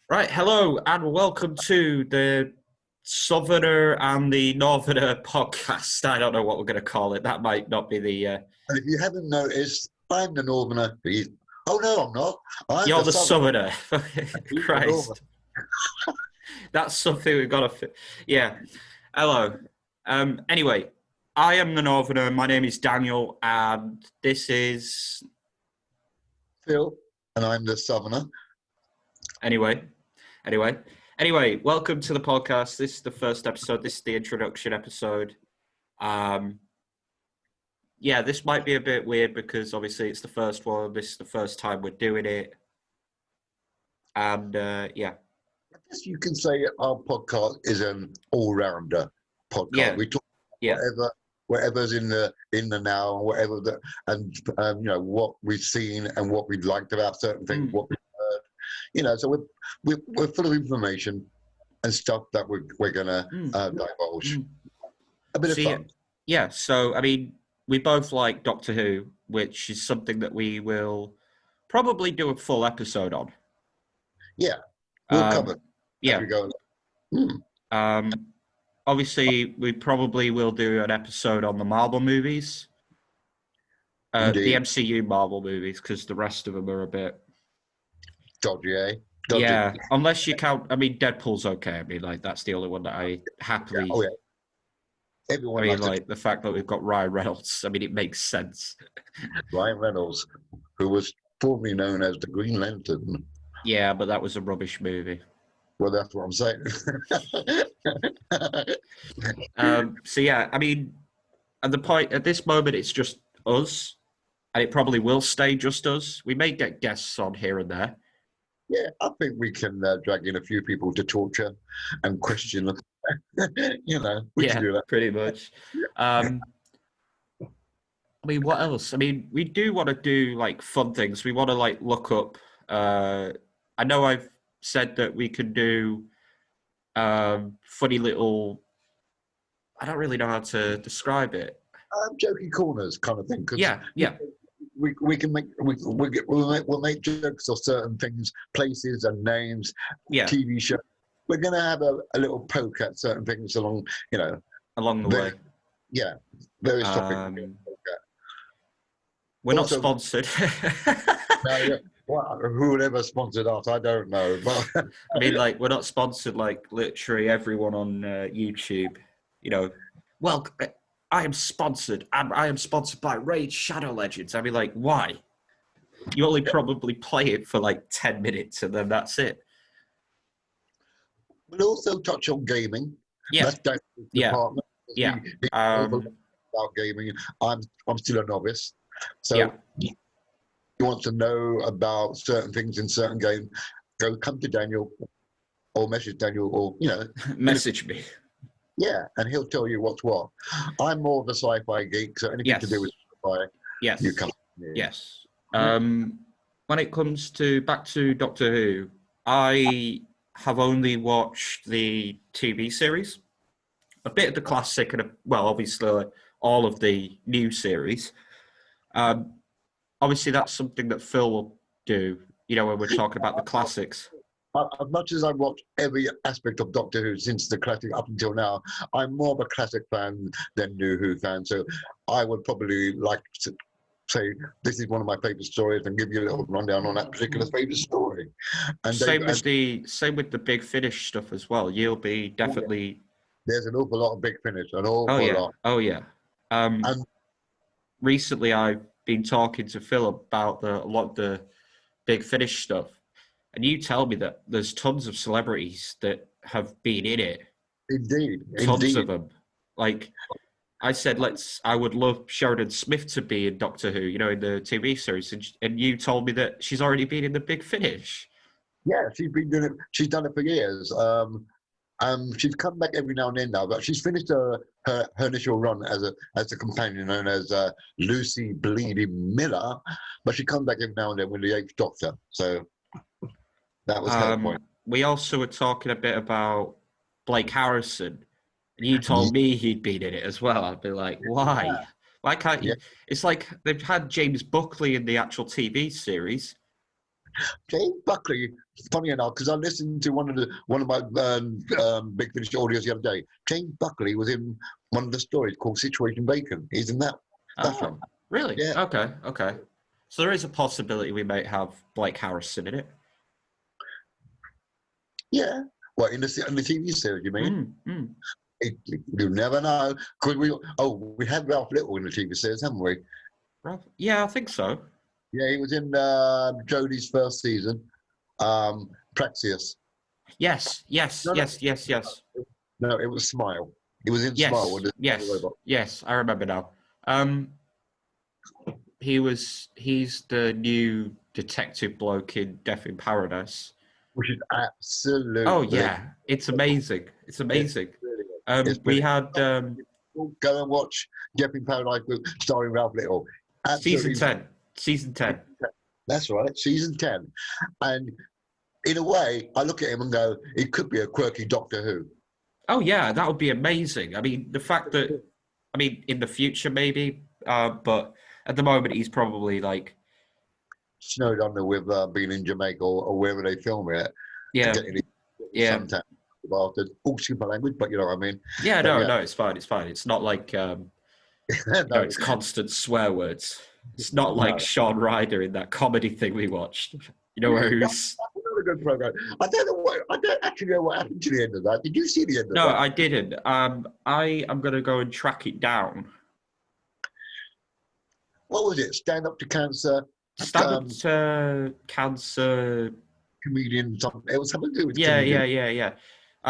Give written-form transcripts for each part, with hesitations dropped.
Right, hello and welcome to the Southerner and the Northerner podcast. I don't know what we're going to call it. That might not be the. And if you haven't noticed, I'm the Northerner. Oh no, I'm not. I'm You're the the Southerner. Southerner. He's the Northerner. Christ, that's something we've got to. Yeah. Hello. Anyway, I am the Northerner. My name is Daniel, and this is. Phil, and I'm the Southerner. Anyway. Anyway, welcome to the podcast. This is the first episode. This is the introduction episode. Yeah, this might be a bit weird because obviously it's the first one. This is the first time we're doing it. And yeah. I guess you can say our podcast is an all-rounder podcast. Yeah. We talk Yeah. whatever's in the now, whatever that, and what we've seen and what we've liked about certain things, what we've heard. So we're full of information and stuff that we're gonna divulge. A bit of fun. Yeah. So I mean, we both like Doctor Who, which is something that we will probably do a full episode on. Yeah, we'll cover. Yeah. We go. Obviously, we probably will do an episode on the Marvel movies, the MCU Marvel movies, because the rest of them are a bit dodgy, eh? Dodgy. Yeah, unless you count. I mean, Deadpool's okay. I mean, like that's the only one that I happily. Yeah. Oh yeah. Everyone. I mean, like the fact that we've got Ryan Reynolds. I mean, it makes sense. Ryan Reynolds, who was formerly known as the Green Lantern. Yeah, but that was a rubbish movie. Well, that's what I'm saying. So yeah, I mean, at this moment, it's just us, and it probably will stay just us. We may get guests on here and there. Yeah, I think we can drag in a few people to torture and question them. We can do that. Pretty much. I mean, what else? I mean, we do want to do like fun things. We want to like look up. I know I've said that we can do funny little. I don't really know how to describe it. Jokey corners kind of thing. Yeah. We can make we'll make jokes of certain things, places and names, TV shows. We're gonna have a little poke at certain things along the way. Yeah, various topics. We're also, not sponsored. Well, who would ever sponsored us? I don't know. But I mean, like we're not sponsored like literally everyone on YouTube. Well. I am sponsored, and I am sponsored by Raid Shadow Legends. I mean, like, why? You only probably play it for like 10 minutes, and then that's it. We'll also touch on gaming. Yeah. That's department. Yeah. About gaming. I'm still a novice, so you want to know about certain things in certain games, come to Daniel, or message Daniel, or message me. Yeah, and he'll tell you what's what. I'm more of a sci-fi geek, so anything to do with sci-fi, you come. Yes. When it comes back to Doctor Who, I have only watched the TV series, a bit of the classic, and obviously all of the new series. Obviously, that's something that Phil will do. When we're talking about the classics. As much as I've watched every aspect of Doctor Who since the classic up until now, I'm more of a classic fan than New Who fan. So I would probably like to say this is one of my favourite stories and give you a little rundown on that particular favourite story. And same with the Big Finish stuff as well. You'll be definitely. There's an awful lot of Big Finish, an awful lot. Oh yeah. And recently, I've been talking to Phil about a lot of the Big Finish stuff. And you tell me that there's tons of celebrities that have been in it. Indeed. Tons of them. Like I said, I would love Sheridan Smith to be in Doctor Who, in the TV series. And you told me that she's already been in the Big Finish. Yeah, she's been doing it. She's done it for years. She's come back every now and then now, but she's finished her initial run as a companion known as Lucy Bleeding Miller. But she comes back every now and then with the 8th Doctor. So that was her point. We also were talking a bit about Blake Harrison, and you told me he'd been in it as well. I'd be like, why? Yeah. Why can't you? It's like they've had James Buckley in the actual TV series. James Buckley, funny enough, because I listened to one of my Big Finish audios the other day. James Buckley was in one of the stories called Situation Bacon. He's in that Oh, film. really? Yeah, Okay. So there is a possibility we might have Blake Harrison in it. yeah. What in the TV series? You mean? Mm. You never know. Because we had Ralph Little in the TV series, haven't we? Yeah, I think so. Yeah, he was in Jodie's first season. Praxius. Yes. No, no, no. It was Smile. He was in Smile with the robot. Yes. I remember now. Um, he's the new detective bloke in Death in Paradise. Which is Oh absolutely. yeah, it's amazing. It's It's amazing. brilliant. It's We brilliant. had Go and watch Death in Paradise starring Ralph Little. season Absolutely. 10. Season 10. That's right, season 10. And in a way, I look at him and go, it could be a quirky Doctor Who. Oh yeah, that would be amazing. I mean, the fact that in the future maybe, but at the moment he's probably like Snowed under with being in Jamaica or wherever they film it and yeah, getting the yeah. suntan after all super language, but you know what I mean. Yeah, But yeah, no, it's fine. It's fine. It's not like no, it's constant swear words. It's not like no. Sean Ryder in that comedy thing we watched. You know where he's That's another good program. I don't actually know what happened to the end of that. Did you see the end of No, that? I didn't. I am gonna go and track it down. What was it? Stand Up to Cancer, Stand up um, to cancer. comedian. Something. It was something to do with comedian. Yeah.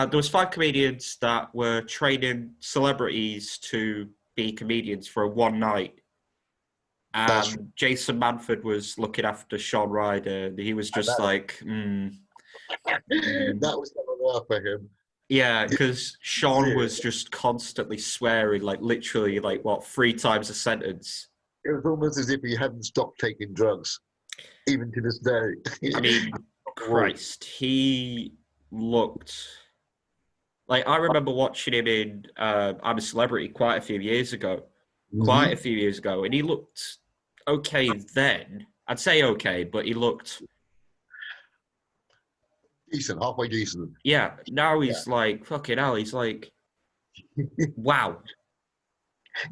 There was 5 comedians that were training celebrities to be comedians for one night. That's And Jason Manford was looking after Sean Ryder. He was just that. like, That was never for him. yeah, because Sean Yeah. was just constantly swearing, like literally, like what, 3 times a sentence. It was almost as if he hadn't stopped taking drugs, even to this day. I mean, Christ, he looked like I remember watching him in I'm a Celebrity quite a few years ago, Mhm. and he looked okay then. I'd say okay, but he looked Decent, halfway decent. yeah. Now Yeah. he's like fucking hell. He's like wow.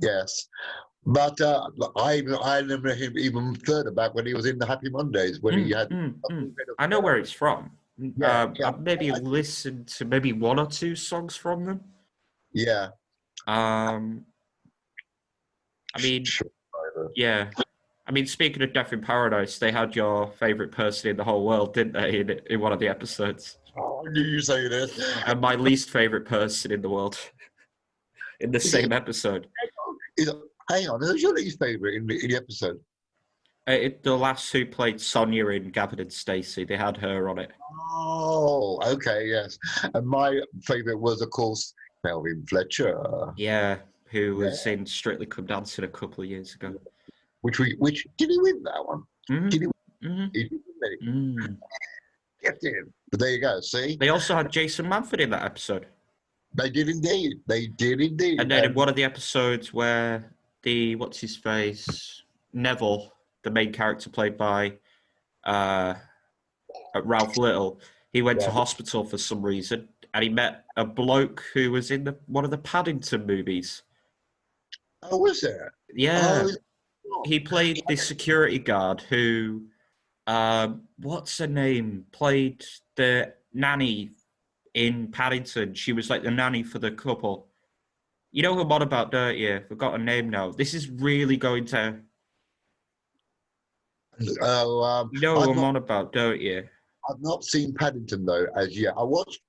Yes. But I remember him even further back when he was in the Happy Mondays when he had a full bit of I know where he's from. yeah, yeah, I've maybe listened to maybe 1 or 2 songs from them. yeah. Um, I mean, Sure. yeah. I mean, speaking of Death in Paradise, they had your favorite person in the whole world, didn't they, in one of the episodes? Oh, I knew you say this. And my least favorite person in the world in the Is it, same episode. is it, hang on, who's your least favourite in the episode? The last who played Sonia in Gavin and Stacey, they had her on it. Oh, okay, yes. And my favourite was, of course, Melvin Fletcher. Yeah, who Yeah. was in Strictly Come Dancing a couple of years ago. Which did he win that one? Mm-hmm. Did he win? Mm-hmm. He did, didn't he? Mm. Get in. But there you go. See, They also had Jason Manford in that episode. they did indeed. They did indeed. And then in one of the episodes where what's his face, Neville, the main character played by Ralph Little, he went to hospital for some reason and he met a bloke who was in one of the Paddington movies. Oh, was there? Yeah, Oh, he played the security guard who, what's her name, played the nanny in Paddington. She was like the nanny for the couple. You know who I'm on about, don't you? Forgot her name now. This is really going to. You know who I'm on about, don't you? I've not seen Paddington though as yet. I watched,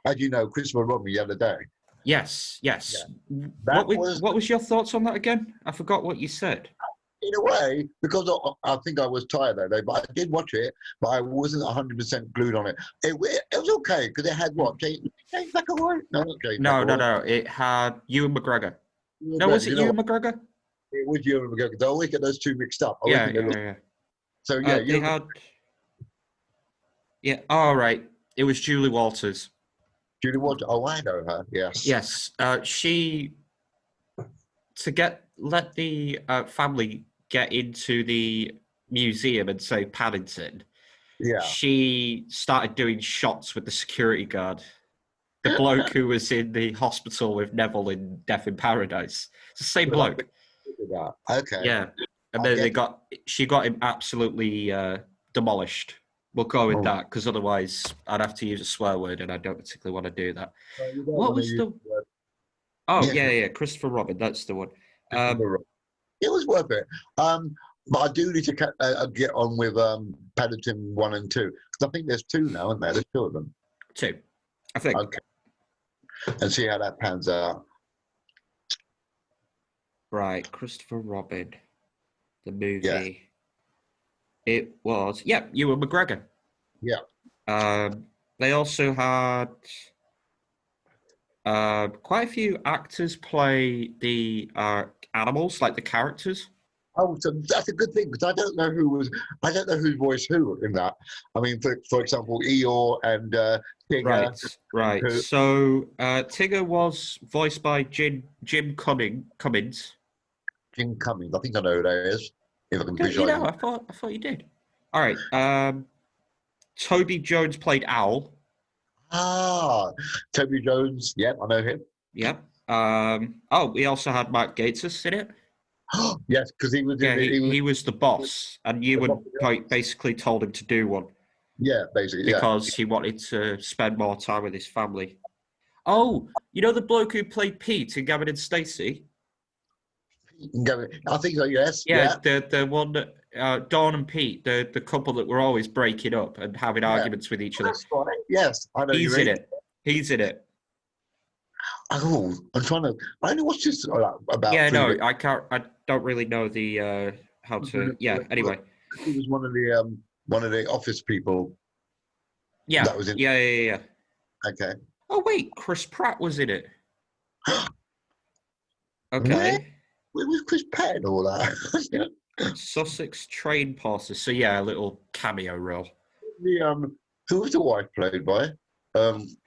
as you know, Christopher Robin the other day. Yes. That was, What was your thoughts on that again? I forgot what you said. in a way, because I think I was tired that day, but I did watch it, but I wasn't 100% glued on it. It was okay because it had what? James McAvoy? No, not James McAvoy. No. It had Ewan McGregor. No, But was it you know Ewan what? McGregor? It was Ewan McGregor. I always get those two mixed up. I always Yeah, think they're- yeah. So yeah, They had. Yeah. All right. It was Julie Walters. Julie Walters. Oh, I know her. Yes. Yes. She let the family get into the museum and say Paddington. Yeah. she started doing shots with the security guard. The bloke who was in the hospital with Neville in Death in Paradise. It's the same bloke. Okay. Yeah. And I then get she got him absolutely demolished. We'll go with that, because otherwise I'd have to use a swear word, and I don't particularly want to do that. You don't What want to was use the... the word. Oh, Yeah. yeah, Christopher Robin, that's the one. It was worth it. But I do need to get on with Paddington 1 and 2, because I think there's 2 now, isn't there? There's 2 of them. 2, I think. Okay. And see how that pans out. Right, Christopher Robin, the movie. Yeah. It was, Ewan McGregor. Yeah. They also had quite a few actors play the animals, like the characters. Oh, so that's a good thing, because I don't know who voiced who in that. I mean, for example, Eeyore and Tigger. Right. Who, So Tigger was voiced by Jim Cummings. Jim Cummings. I think I know who that is. If I can Don't you visualize know? it. I thought you did. All right. Toby Jones played Owl. Ah, Toby Jones. Yep, I know him. Yep. We also had Mark Gatiss in it. Yes, because he was in Yeah, it. he was the boss, and Ewan basically told him to do one basically, yeah. because he wanted to spend more time with his family. Oh, you know the bloke who played Pete in Gavin and Stacey? I think so. Yes. Yeah, Yeah. the one that Dawn and Pete, the couple that were always breaking up and having arguments with each other. That's right. Yes, I know. He's in it. He's in it. Oh, I'm trying to. I only watched this about. Yeah, 3 no, days. I can't. I don't really know the how to. Yeah. Anyway. He was one of the office people. Yeah. That was in. Yeah. Okay. Oh wait, Chris Pratt was in it. Where Okay. was Chris Pratt and all that? Sussex train passes. So yeah, a little cameo role. Who was the wife played by?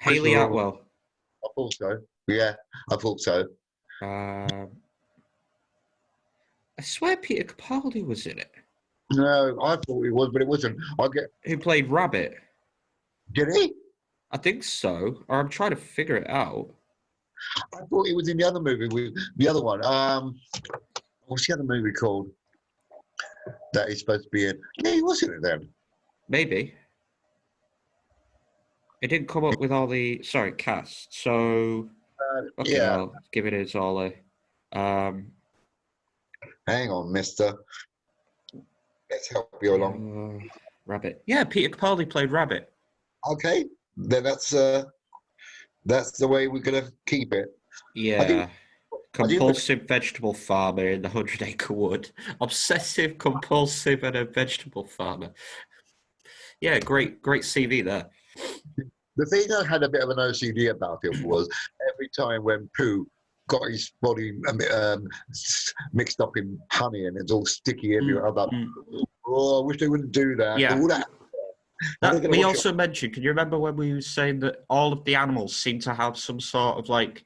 Hayley Atwell. I thought so. Yeah, I thought so. I swear Peter Capaldi was in it. No, I thought he was, but it wasn't. Who played Rabbit? Did he? I think so. Or I'm trying to figure it out. I thought he was in the other movie with the other one. What's the other movie called that he's supposed to be in? Yeah, he was in it then. Maybe. It didn't come up with all the cast. So okay, Yeah. I'll give it its all a. Hang on, Mister. Let's help you along. Rabbit. Yeah, Peter Capaldi played Rabbit. Okay, then that's the way we're gonna keep it. Yeah. Compulsive vegetable farmer in the 100-Acre Wood. Obsessive, compulsive, and a vegetable farmer. Yeah, great CV there. The thing I had a bit of an OCD about it was every time when Pooh got his body mixed up in honey and it's all sticky everywhere. I wish they wouldn't do that. Yeah. All that. We also mentioned, can you remember when we were saying that all of the animals seem to have some sort of like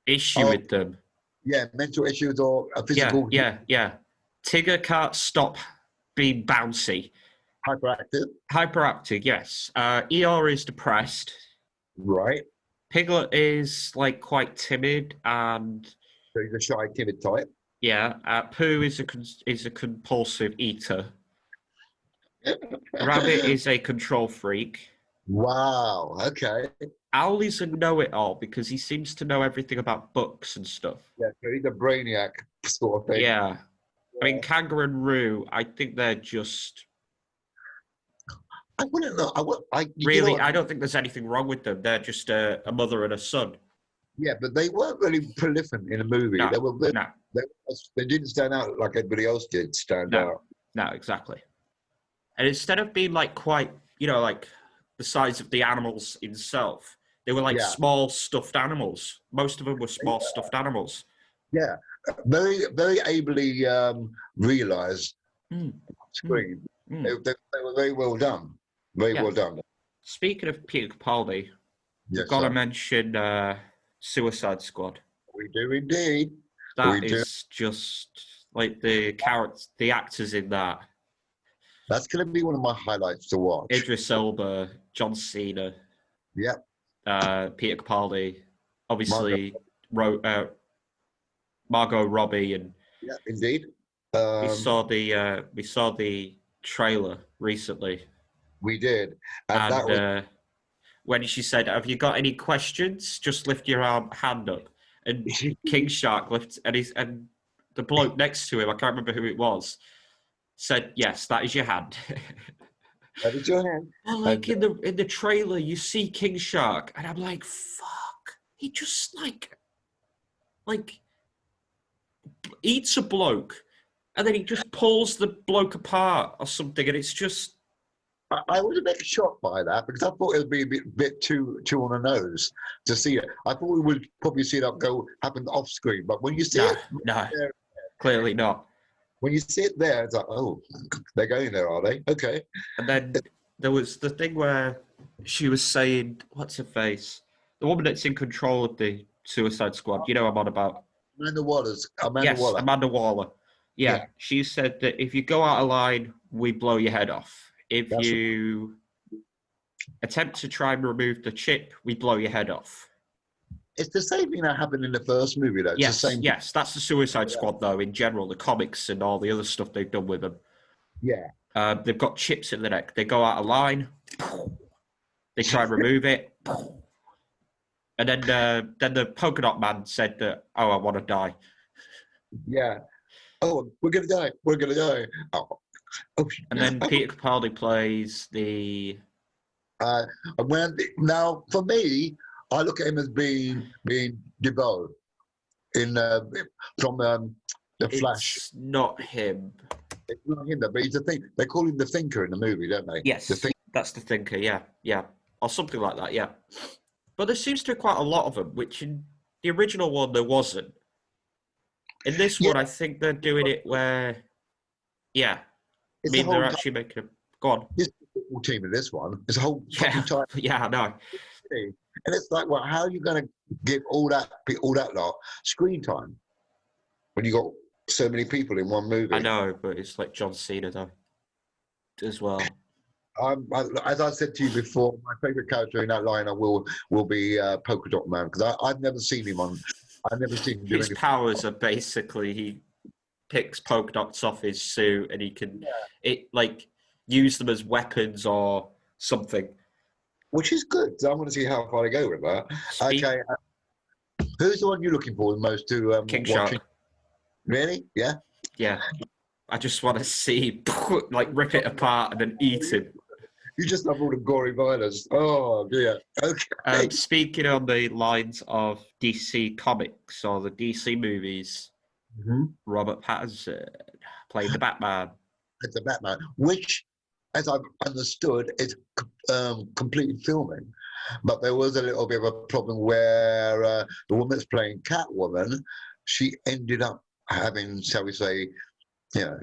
issue with them? Yeah, mental issues or a physical. Yeah. Tigger can't stop being bouncy. Hyperactive, yes. Eeyore is depressed. Right. Piglet is like quite timid and. So he's a shy, timid type. Yeah. Pooh is a compulsive eater. Rabbit is a control freak. Wow. Okay. Owl is a know-it-all because he seems to know everything about books and stuff. Yeah, so he's a brainiac sort of thing. Yeah. I mean, Kangaroo and Roo, I think they're just... I wouldn't know. I don't think there's anything wrong with them. They're just a mother and a son. Yeah, but they weren't really prolific in a movie. No, they didn't stand out like everybody else did stand out. No, exactly. And instead of being like quite, like the size of the animals itself, they were like small stuffed animals. Most of them were small stuffed animals. Yeah, very, very ably realised screen. They were very well done. Well done. Speaking of Peter Capaldi, we've got to mention Suicide Squad. We do indeed. That is just like the actors in that. That's going to be one of my highlights to watch. Idris Elba, John Cena, Yep. Peter Capaldi, obviously Margot Robbie, and Yeah, indeed. we saw the trailer recently, We did, and that was and when she said, "Have you got any questions? Just lift your hand up." And King Shark lifts, and the bloke next to him, I can't remember who it was, said, "Yes, that is your hand." that is your hand. Well, like in the trailer, you see King Shark, and I'm like, "Fuck!" He just like eats a bloke, and then he just pulls the bloke apart or something, and it's just I was a bit shocked by that because I thought it would be a bit too on the nose to see it. I thought we would probably see that happen off screen, but when you see it, no, there, clearly not. when you see it there, it's like, oh, they're going there, are they? Okay. And then there was the thing where she was saying, "What's her face? The woman that's in control of the Suicide Squad." You know, I'm on about. Amanda Waller's. Yes, Amanda Waller. Yeah, Yeah. she said that if you go out of line, we blow your head off. If That's you attempt to try and remove the chip, we blow your head off. It's the same thing that happened in the first movie, though. It's Yes, the same. yes, that's the Suicide Squad, though, in general, the comics and all the other stuff they've done with them. Yeah. They've got chips in the neck. They go out of line. They try and remove it. And then the polka dot man said that, "Oh, I want to die." Yeah. Oh, we're going to die. We're going to die. Oh. And then Peter Capaldi plays the... Now, for me, I look at him as being DeVoe from The Flash. It's not him. It's not him, but he's the thing. They call him the Thinker in the movie, don't they? Yes, that's the Thinker, yeah. Or something like that, yeah. But there seems to be quite a lot of them, which in the original one there wasn't. In this one, I think they're doing it where... Yeah. I mean, they're actually making a... Go on. This football team in this one is a whole time. Yeah, I know. And it's like, well, how are you going to give all that lot screen time when you got so many people in one movie? I know, but it's like John Cena though, as well. As I said to you before, my favourite character in that lineup will be Polka Dot Man, because I've never seen him on. I've never seen him. His powers are basically he picks polka dots off his suit and he can use them as weapons or something. Which is good. So I'm going to see how far they go with that. Okay. Who's the one you're looking for the most to King watch? Shark. Really? Yeah? Yeah. I just want to see, rip it apart and then eat him. You just love all the gory violence. Oh, dear. Okay. Speaking on the lines of DC Comics or the DC movies, Robert Pattinson played the Batman. It's the Batman, which, as I've understood, is complete filming. But there was a little bit of a problem where the woman that's playing Catwoman, she ended up having, shall we say, the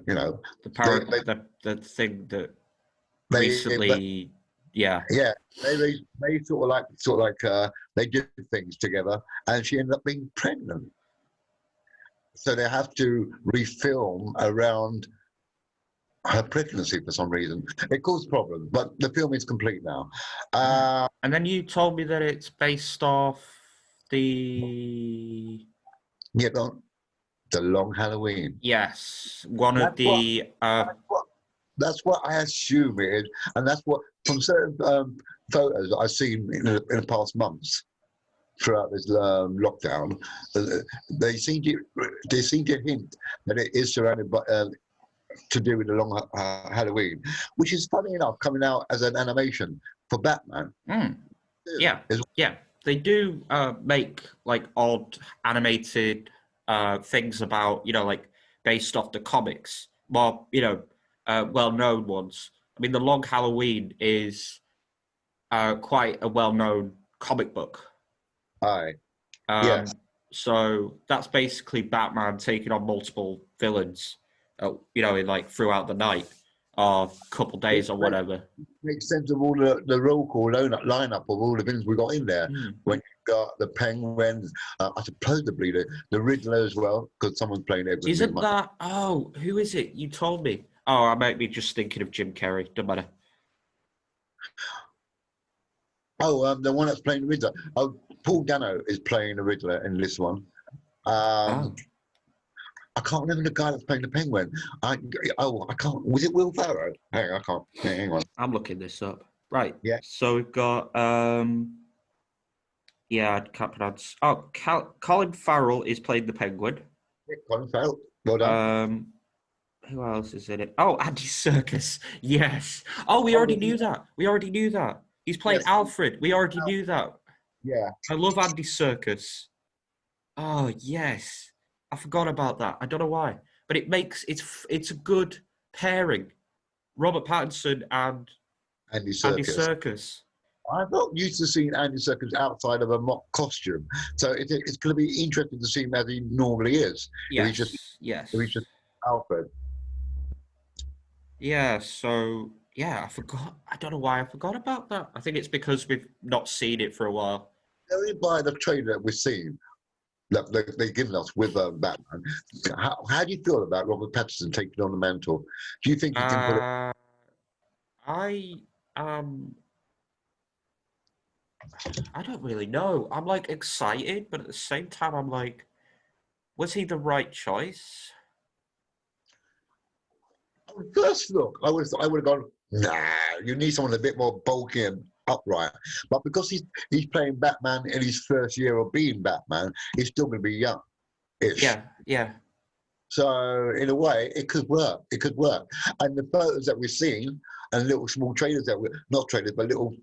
thing that recently, they sort of like they did things together, and she ended up being pregnant. So they have to refilm around her pregnancy for some reason. It caused problems, but the film is complete now. And then you told me that it's based off the... The Long Halloween. Yes, That's what I assume it is, and that's what, from certain photos that I've seen in the past months throughout this lockdown, they seem to hint that it is surrounded by to do with the Long Halloween, which is funny enough coming out as an animation for Batman. Yeah, they do make like odd animated things about, based off the comics, more, well-known ones. I mean, the Long Halloween is quite a well-known comic book. Aye. Yes. So that's basically Batman taking on multiple villains, in throughout the night or a couple days or whatever. Makes sense of all the roll call lineup of all the things we got in there. When you got the Penguins, supposedly the Riddler as well, because someone's playing everything. Isn't that? Oh, who is it? You told me. Oh, I might be just thinking of Jim Carrey. Doesn't matter. Oh, the one that's playing the Riddler. Oh, Paul Dano is playing the Riddler in this one. Oh, I can't remember the guy that's playing the Penguin. I can't. Was it Will Ferrell? Hang on, I can't. Hang on. I'm looking this up. Right. Yeah, So we've got yeah, I can't pronounce. Oh, Colin Farrell is playing the Penguin. Colin Farrell. Well done. Who else is in it? Oh, Andy Serkis. Yes. Oh, we Oh, already knew that. We already knew that. He's playing yes. Alfred. We already knew that. Yeah. I love Andy Serkis. Oh, yes. I forgot about that. I don't know why, but it's a good pairing. Robert Pattinson and Andy Andy Serkis. Serkis. I'm not used to seeing Andy Serkis outside of a mock costume, so it's going to be interesting to see him as he normally is. Yes. If he's just Alfred. Yeah. So yeah, I forgot. I don't know why I forgot about that. I think it's because we've not seen it for a while. Going by the trailer that we've seen, that they've given us with Batman, how do you feel about Robert Pattinson taking on the mantle? Do you think he can pull it? I um I don't really know. I'm like excited, but at the same time, I'm like, was he the right choice? First look, I would have gone, nah, you need someone a bit more bulky and upright. But because he's playing Batman in his first year of being Batman, he's still going to be young-ish. Yeah, yeah. So in a way, it could work. It could work. And the photos that we've seen and little small trailers that we're not trailers, but little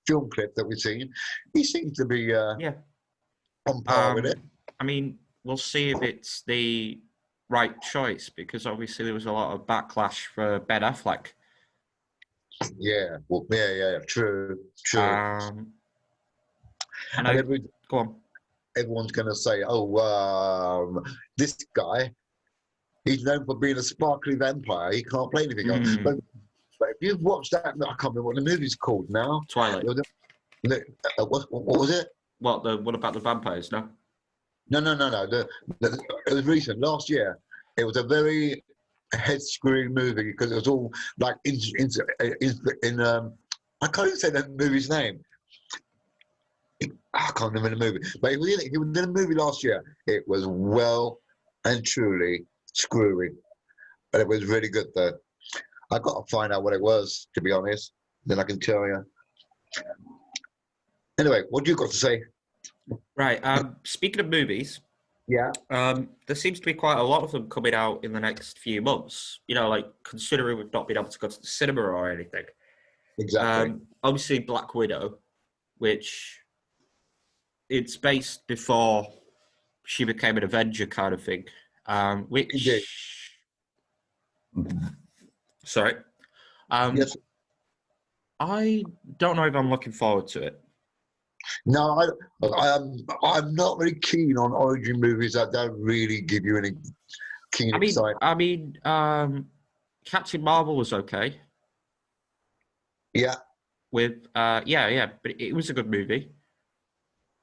film clips that we've seen, he seems to be Yeah. on par with it. I mean, we'll see if it's the right choice because obviously there was a lot of backlash for Ben Affleck. Yeah. Well, yeah. True. And go on. Everyone's going to say, "Oh, this guy, he's known for being a sparkly vampire. He can't play anything else." But if you've watched that, I can't remember what the movie's called now. Twilight. What was it? What about the vampires? No. No. It was recent, last year. It was a very head-screwing movie because it was all like in I can't even say the movie's name. I can't remember the movie, but he was in a movie last year. It was well and truly screwy, but it was really good though. I got to find out what it was, to be honest. Then I can tell you. Anyway, what do you got to say? Right. Speaking of movies, Yeah. there seems to be quite a lot of them coming out in the next few months. You know, like considering we've not been able to go to the cinema or anything. Exactly. Obviously, Black Widow, which it's based before she became an Avenger kind of thing. Which Indeed. Sorry. Yes. I don't know if I'm looking forward to it. No, I'm not really keen on origin movies that don't really give you any keen excitement. I mean, Captain Marvel was okay. Yeah. With yeah, but it was a good movie.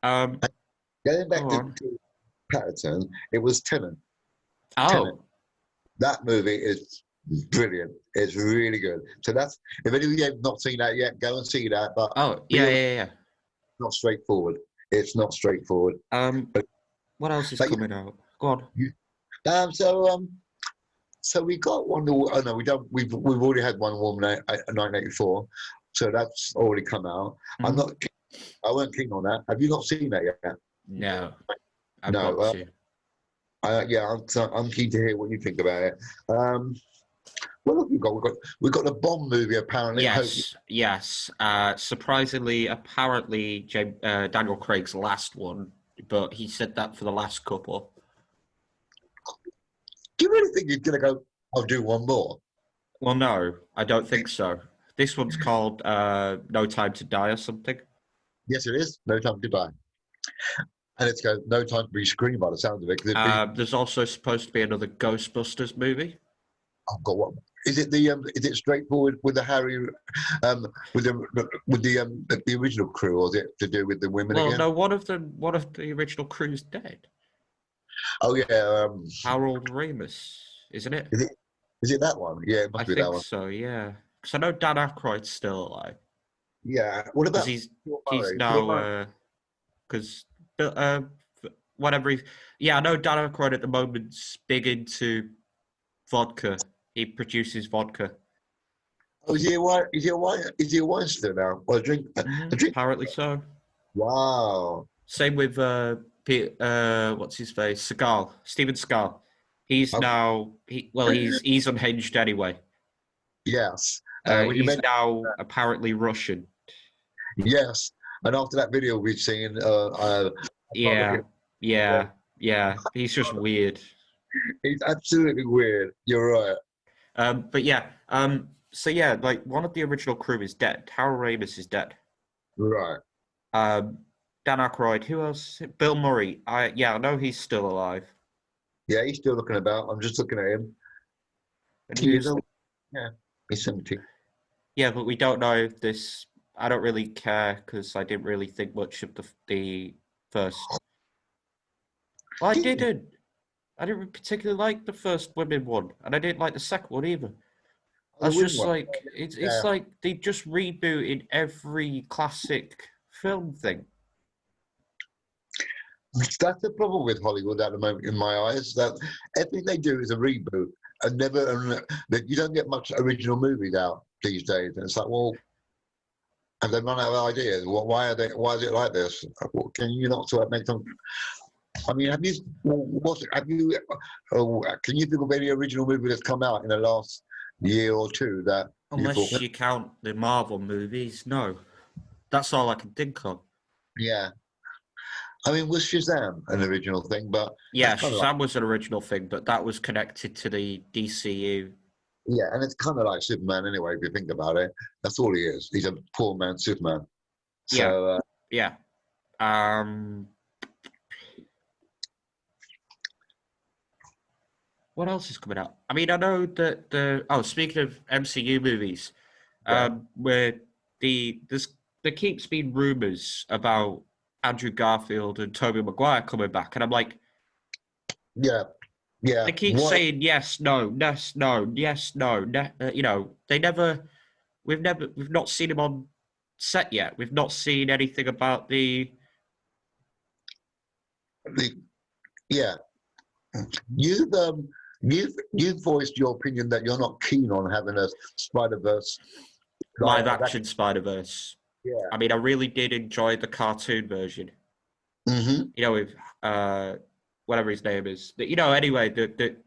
Getting back to Patterson, it was Tenet. Oh. That movie is brilliant. It's really good. So that's, if any of you have not seen that yet, go and see that. But yeah. Not straightforward. It's not straightforward. But what else is coming out? Go on. So we got one. Oh no, we don't. We've already had Wonder Woman 1984. So that's already come out. Mm-hmm. I weren't keen on that. Have you not seen that yet? No. I've got to. I'm keen to hear what you think about it. What have we got? We've got the Bond movie apparently. Yes. Surprisingly, apparently, Daniel Craig's last one, but he said that for the last couple. Do you really think he's gonna go? I'll do one more. Well, no, I don't think so. This one's called No Time to Die or something. Yes, it is. No Time to Die. And it's got No Time to Be Screamed by the sound of it. There's also supposed to be another Ghostbusters movie. I've got one. Is it straightforward with the Harry, with the original crew, or is it to do with the women again? No, one of the original crew's dead. Oh yeah, Harold Ramis, isn't it? Is it that one? Yeah, it I must be that think one. so. Yeah, because I know Dan Aykroyd's still alive Yeah. What because about Bill he's Murray? Bill Murray. now because whatever. Yeah, I know Dan Aykroyd at the moment's big into vodka. He produces vodka. Oh, is he a wine? Is he a wine? Is he a wine still now? Or a drink? Apparently so. Wow. Same with what's his face? Seagal, Steven Seagal. He's Okay. now he's unhinged anyway. Yes. When you He's mentioned now that, apparently Russian. yes. And after that video we've seen, I can't look Yeah, at yeah, him. yeah. He's just weird. He's absolutely weird. You're right. But yeah. So yeah, like one of the original crew is dead. Harold Ramis is dead. Right. Um, Dan Aykroyd. Who else? Bill Murray. I know he's still alive. Yeah, he's still looking about. I'm just looking at him. And He is who's? old. Yeah, he's 70. Yeah, but we don't know if this. I don't really care because I didn't really think much of the first. Well, I Didn't didn't. I didn't particularly like the first women one, and I didn't like the second one either. I the was win just one. like, it's Yeah. like they just rebooted every classic film thing. That's the problem with Hollywood at the moment, in my eyes. That everything they do is a reboot, and never. That you don't get much original movies out these days. And it's like, well, have they run out of ideas? Why are they? Why is it like this? Can you not sort of make some? I mean, have you? What have you? Can you think of any original movie that's come out in the last year or two that you thought, Unless you count the Marvel movies, no. That's all I can think of. yeah? I mean, was Shazam an original thing? But that's Yeah, kind of like, Shazam was an original thing, but that was connected to the DCU. yeah, and it's kind of like Superman anyway. If you think about it, that's all he is. He's a poor man Superman. Yeah, So yeah. Um, what else is coming out? I mean, I know that speaking of MCU movies, yeah, where there keeps being rumors about Andrew Garfield and Tobey Maguire coming back, and I'm like, yeah, yeah. they keep What? saying yes, no, yes, no, yes, no. They never. We've not seen him on set yet. We've not seen anything about the. The, yeah, you've you've voiced your opinion that you're not keen on having a Spider Verse Live live action. action Spider Verse. Yeah. I mean, I really did enjoy the cartoon version. Mm-hmm. With whatever his name is. Anyway,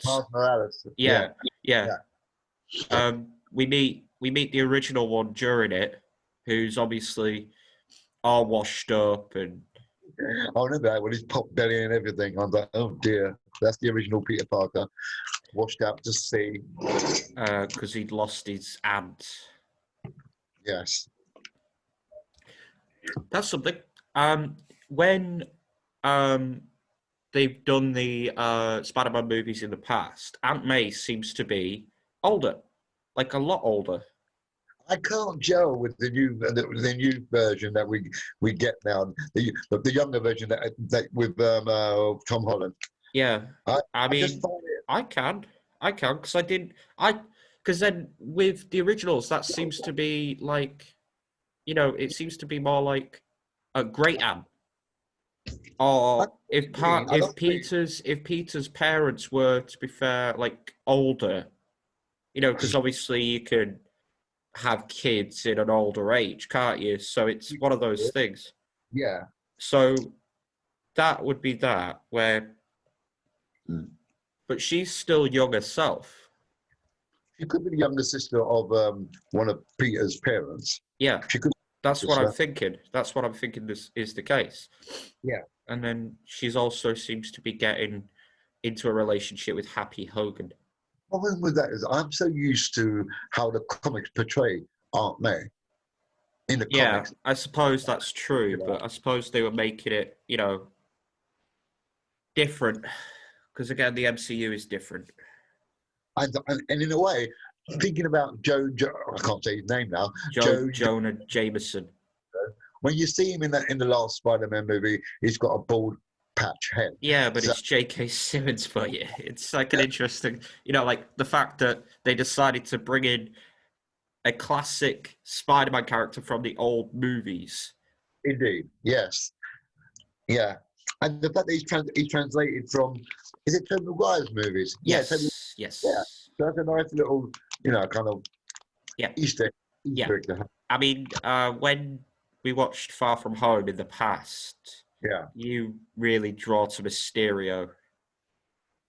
Miles Morales. Yeah. yeah, yeah. Yeah. We meet the original one during it, who's obviously all washed up and I remember that with his pop belly and everything. I was like, oh dear, that's the original Peter Parker, washed out to sea. because he'd lost his aunt. Yes. That's something. When they've done the Spider-Man movies in the past, Aunt May seems to be older, like a lot older. I can't gel with the new version that we get now, the younger version that with Tom Holland. Yeah, I, I I just mean, find it. I can, because because then with the originals, that seems to be like, it seems to be more like a great aunt. I Or agree. I don't think. If Peter's parents were, to be fair, like older, because obviously you can have kids in an older age, can't you? So it's one of those things. Yeah. So that would be that where, but she's still young herself. She could be the younger sister of one of Peter's parents. Yeah, She could. that's what I'm Sister. thinking. That's what I'm thinking. This is the case. Yeah. And then she's also seems to be getting into a relationship with Happy Hogan. Problem with that is I'm so used to how the comics portray Aunt May in the Yeah, comics. I suppose that's true, Yeah. but I suppose they were making it, different. Because again, the MCU is different. And in a way, thinking about Joe, I can't say his name now. Jonah Jameson. When you see him in the last Spider-Man movie, he's got a bald patch head. Yeah, but So, it's J.K. Simmons for you. It's like an interesting, like the fact that they decided to bring in a classic Spider-Man character from the old movies. indeed, yes, yeah. And the fact that he's translated from, is it Tobey Maguire's movies? Yeah, Yes, yeah. yes, So that's a nice little, kind of yeah, Easter yeah. egg to have. I mean, when we watched Far From Home in the past, Yeah. you really draw to Mysterio.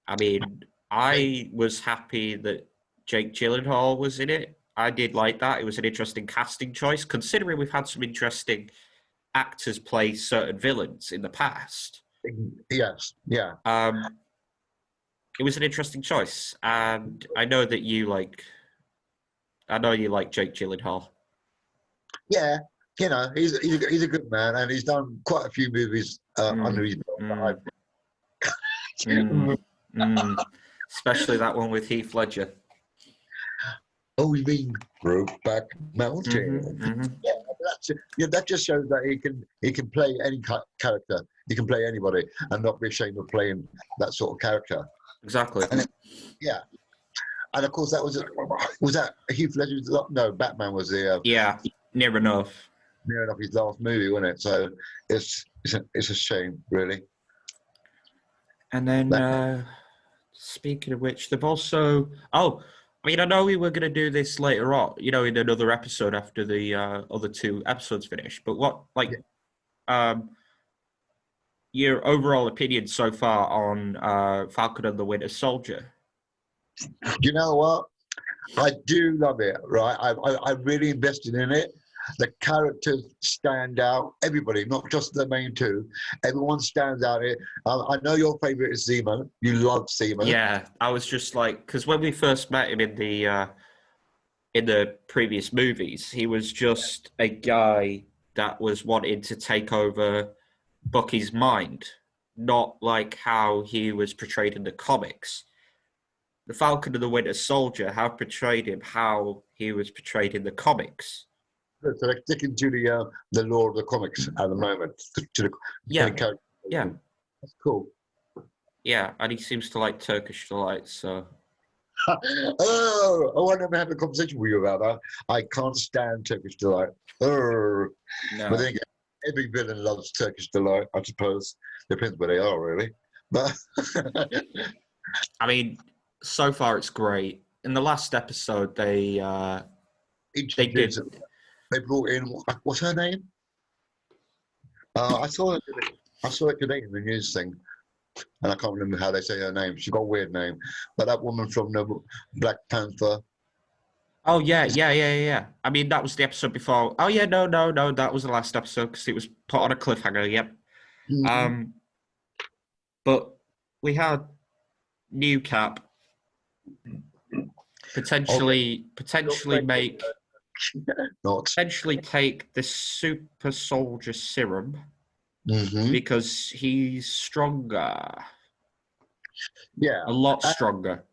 I mean, Jake, I was happy that Jake Gyllenhaal was in it. I did like that. It was an interesting casting choice, considering we've had some interesting actors play certain villains in the past. yes, yeah. Um, it was an interesting choice, and I know that I know you like Jake Gyllenhaal. Yeah, he's a good man, and he's done quite a few movies under Mm, his belt mm, that mm, I've. mm. Especially that one with Heath Ledger. Oh, you mean Brokeback Hmm. Mountain? Hmm. Yeah, that just shows that he can play any character. He can play anybody, and not be ashamed of playing that sort of character. Exactly. And yeah, and of course that was that Heath Ledger's. No, Batman was the Yeah, near enough. near enough his last movie, wasn't it? So it's a shame, really. And then, That, speaking of which, they've also. Oh, I mean, I know we were going to do this later on, in another episode after the other two episodes finish. But yeah. um, your overall opinion so far on Falcon and the Winter Soldier? You know what? I do love it, right? I really invested in it. The characters stand out. Everybody, not just the main two. Everyone stands out here. I know your favorite is Zemo. You love Zemo. Yeah, I was just like, because when we first met him in the previous movies, he was just a guy that was wanting to take over Bucky's mind, not like how he was portrayed in the comics. The Falcon and the Winter Soldier have portrayed him how he was portrayed in the comics. So they're sticking to the lore of the comics at the moment. To the Yeah, character. yeah, That's cool. yeah, and he seems to like Turkish delight. So Oh, I want to have a conversation with you about that. I can't stand Turkish delight. Oh. But then no, again, every villain loves Turkish delight, I suppose. Depends where they are, really. But I mean, so far it's great. In the last episode, they introduce did. it. They brought in what's her name? I saw it. I saw it today in the news thing, and I can't remember how they say her name. She got a weird name, but that woman from the Black Panther. Oh yeah, yeah, yeah, yeah, yeah. I mean, that was the episode before. Oh yeah, no, no, no, that was the last episode because it was put on a cliffhanger. Yep. Mhm. Um, but we had New Cap Oh, potentially make not. potentially take the super soldier serum Hmm. because he's stronger, Yeah. a lot Uh, stronger.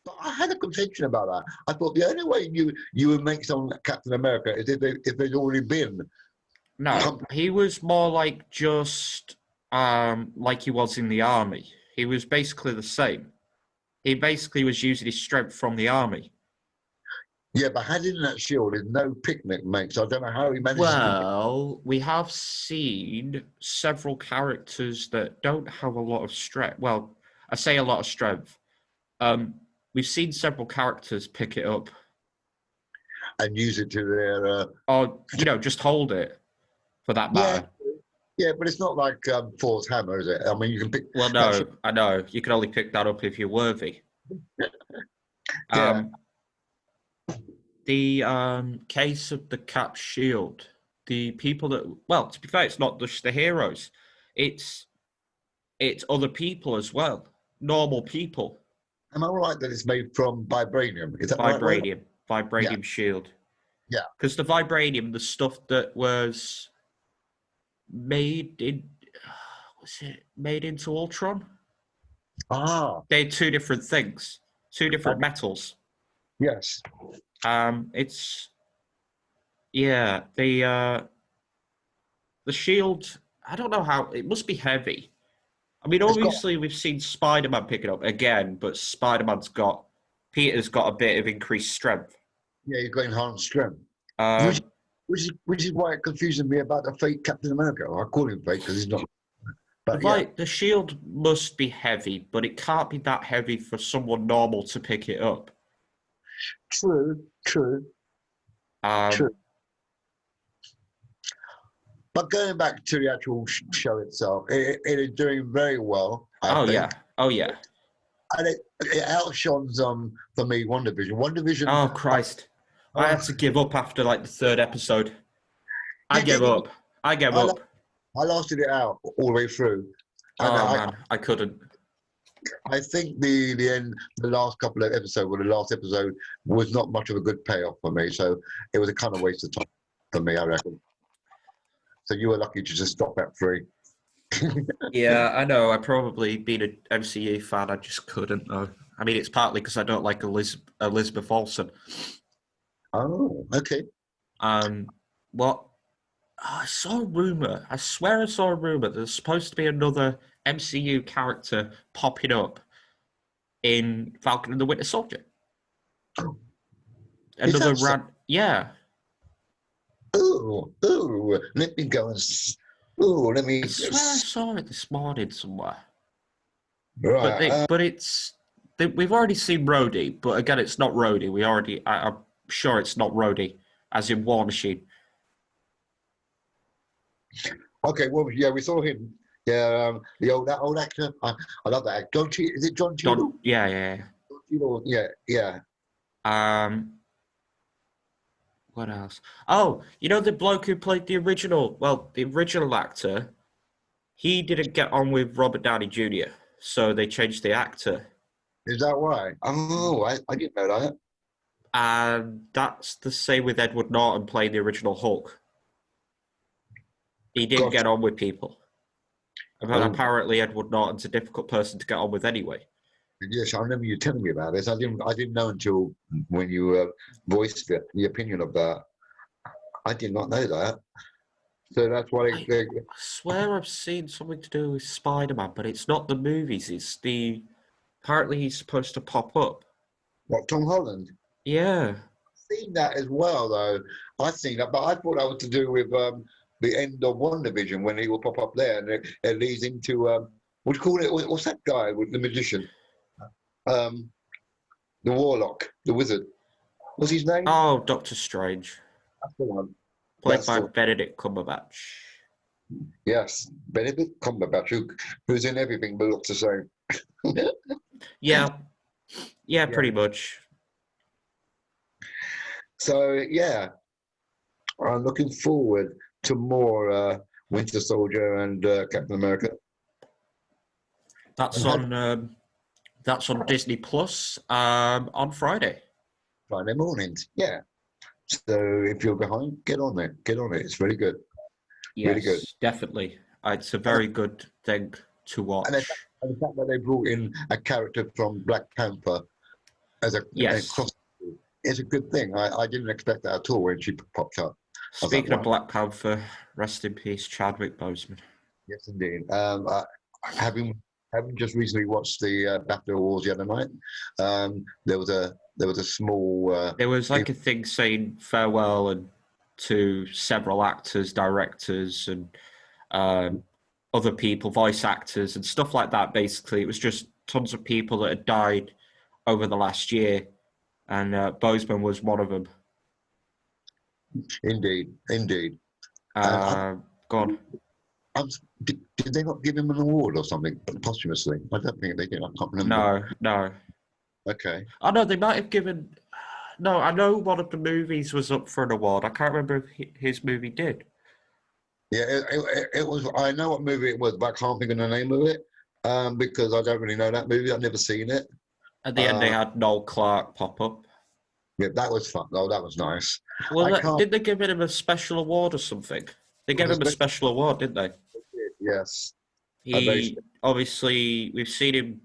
but I had a contention about that. I thought the only way you would make someone Captain America is if they'd already been. No, he was more like just like he was in the army. He was basically the same. He basically was using his strength from the army. Yeah, but having that shield is no picnic, mate. So I don't know how he manages to. Well, we have seen several characters that don't have a lot of strength. Well, I say a lot of strength. Um, we've seen several characters pick it up, And use it to their. or just hold it for that Yeah, matter. yeah, but it's not like Thor's hammer, is it? I mean, you can pick Well, that. Shit. no, I know you can only pick that up if you're worthy. Yeah, Um, the case of the Cap Shield, the people that, well, to be fair, it's not just the heroes, it's other people as well, normal people. am I right that it's made from vibranium? Is that the right word? Vibranium Yeah, shield. yeah. Because the vibranium, the stuff that was made in, was it made into Ultron? Ah, They're two different things, two different okay. metals. Yes. It's yeah, the shield I don't know how. It must be heavy. I mean, It's got, obviously we've seen Spider-Man pick it up again, but Peter's got a bit of increased strength. yeah, he's got enhanced strength, which, Um, which is why it confuses me about the fake Captain America. I call him fake because he's not. But yeah, the shield must be heavy, but it can't be that heavy for someone normal to pick it up. true, true, Um, true. But going back to the actual show itself, it is doing very well, I oh think. yeah, oh yeah. And it outshines for me One Division. One Division. Oh Christ! I Uh, had to give up after like the third episode. I you gave did. up. I gave I, up. I lasted it out all the way through, and Oh man, I couldn't. I think the last couple of episodes, or the last episode, was not much of a good payoff for me. So it was a kind of waste of time for me, I reckon. So you were lucky to just stop at 3. Yeah, I know. I probably being an MCU fan, I just couldn't though. I mean, it's partly because I don't like Elizabeth Olsen. Oh, okay. Um, what? Oh, I saw a rumor. I swear I saw a rumor. There's supposed to be another MCU character popping up in Falcon and the Winter Soldier. Is Another that so? rant. Yeah, Oh, let me go and. Oh, let I me. swear I saw it this morning somewhere. But Right. we've already seen Rhodey, but again, it's not Rhodey. I'm sure it's not Rhodey, as in War Machine. Okay. Well, yeah, we saw him. Yeah, that old actor. I love that. Is it John Don, Cheadle? yeah, yeah, John Cheadle. Yeah, yeah. yeah. What else? Oh, you know the bloke who played the original actor. He didn't get on with Robert Downey Jr., so they changed the actor, Is that why? Oh, I didn't know that. and that's the same with Edward Norton playing the original Hulk. He didn't Gotcha. get on with people. Oh, Apparently, Edward Norton's a difficult person to get on with anyway. yes, I remember you telling me about this. I didn't know until when you voiced the opinion of that. I did not know that. So that's why I swear I've seen something to do with Spider-Man, but it's not the movies. It's the apparently he's supposed to pop up. what Tom Holland. Yeah. Seen that as well, though. I've seen that, but I thought that was to do with the end of One Division when he will pop up there, and it leads into what do you call it? What's that guy with the magician? Um, the warlock, the wizard. What's his name? Oh, Doctor Strange, That's the one. played That's by the Benedict Cumberbatch. yes, Benedict Cumberbatch, who's in everything but looks the same. Yeah, yeah, Yeah. pretty much. So yeah, I'm looking forward to more Winter Soldier and Captain America. That's And have on Disney Plus on Friday. Friday mornings. Yeah. So if you're behind, get on it. Get on it. It's really good. Really good. Yes, definitely. It's a And, very good thing to and, the, watch. fact, and the fact that they brought in a character from Black Panther as a Yes. cross is a good thing. I didn't expect that at all when she popped up. I was like, Speaking of wow, Black Panther, rest in peace, Chadwick Boseman. yes, indeed. Having just recently watched the BAFTA Awards the other night, there was a small. There was like a thing saying farewell and to several actors, directors, and um, other people, voice actors, and stuff like that. Basically, it was just tons of people that had died over the last year, and Boseman was one of them. Indeed, indeed. Uh, God, Did they not give him an award or something posthumously? I don't think they did. I can't remember. no, no. Okay. I know they might have given. No, I know one of the movies was up for an award. I can't remember if his movie did. Yeah, it was. I know what movie it was, but I can't think of the name of it because I don't really know that movie. I've never seen it. At the end, they Uh, had Noel Clark pop up. yeah, that was fun. Oh, that was nice. I Well, can't. did they give him a special award or something? They gave him a Especially, special award, didn't they? yes, a very He obviously we've seen him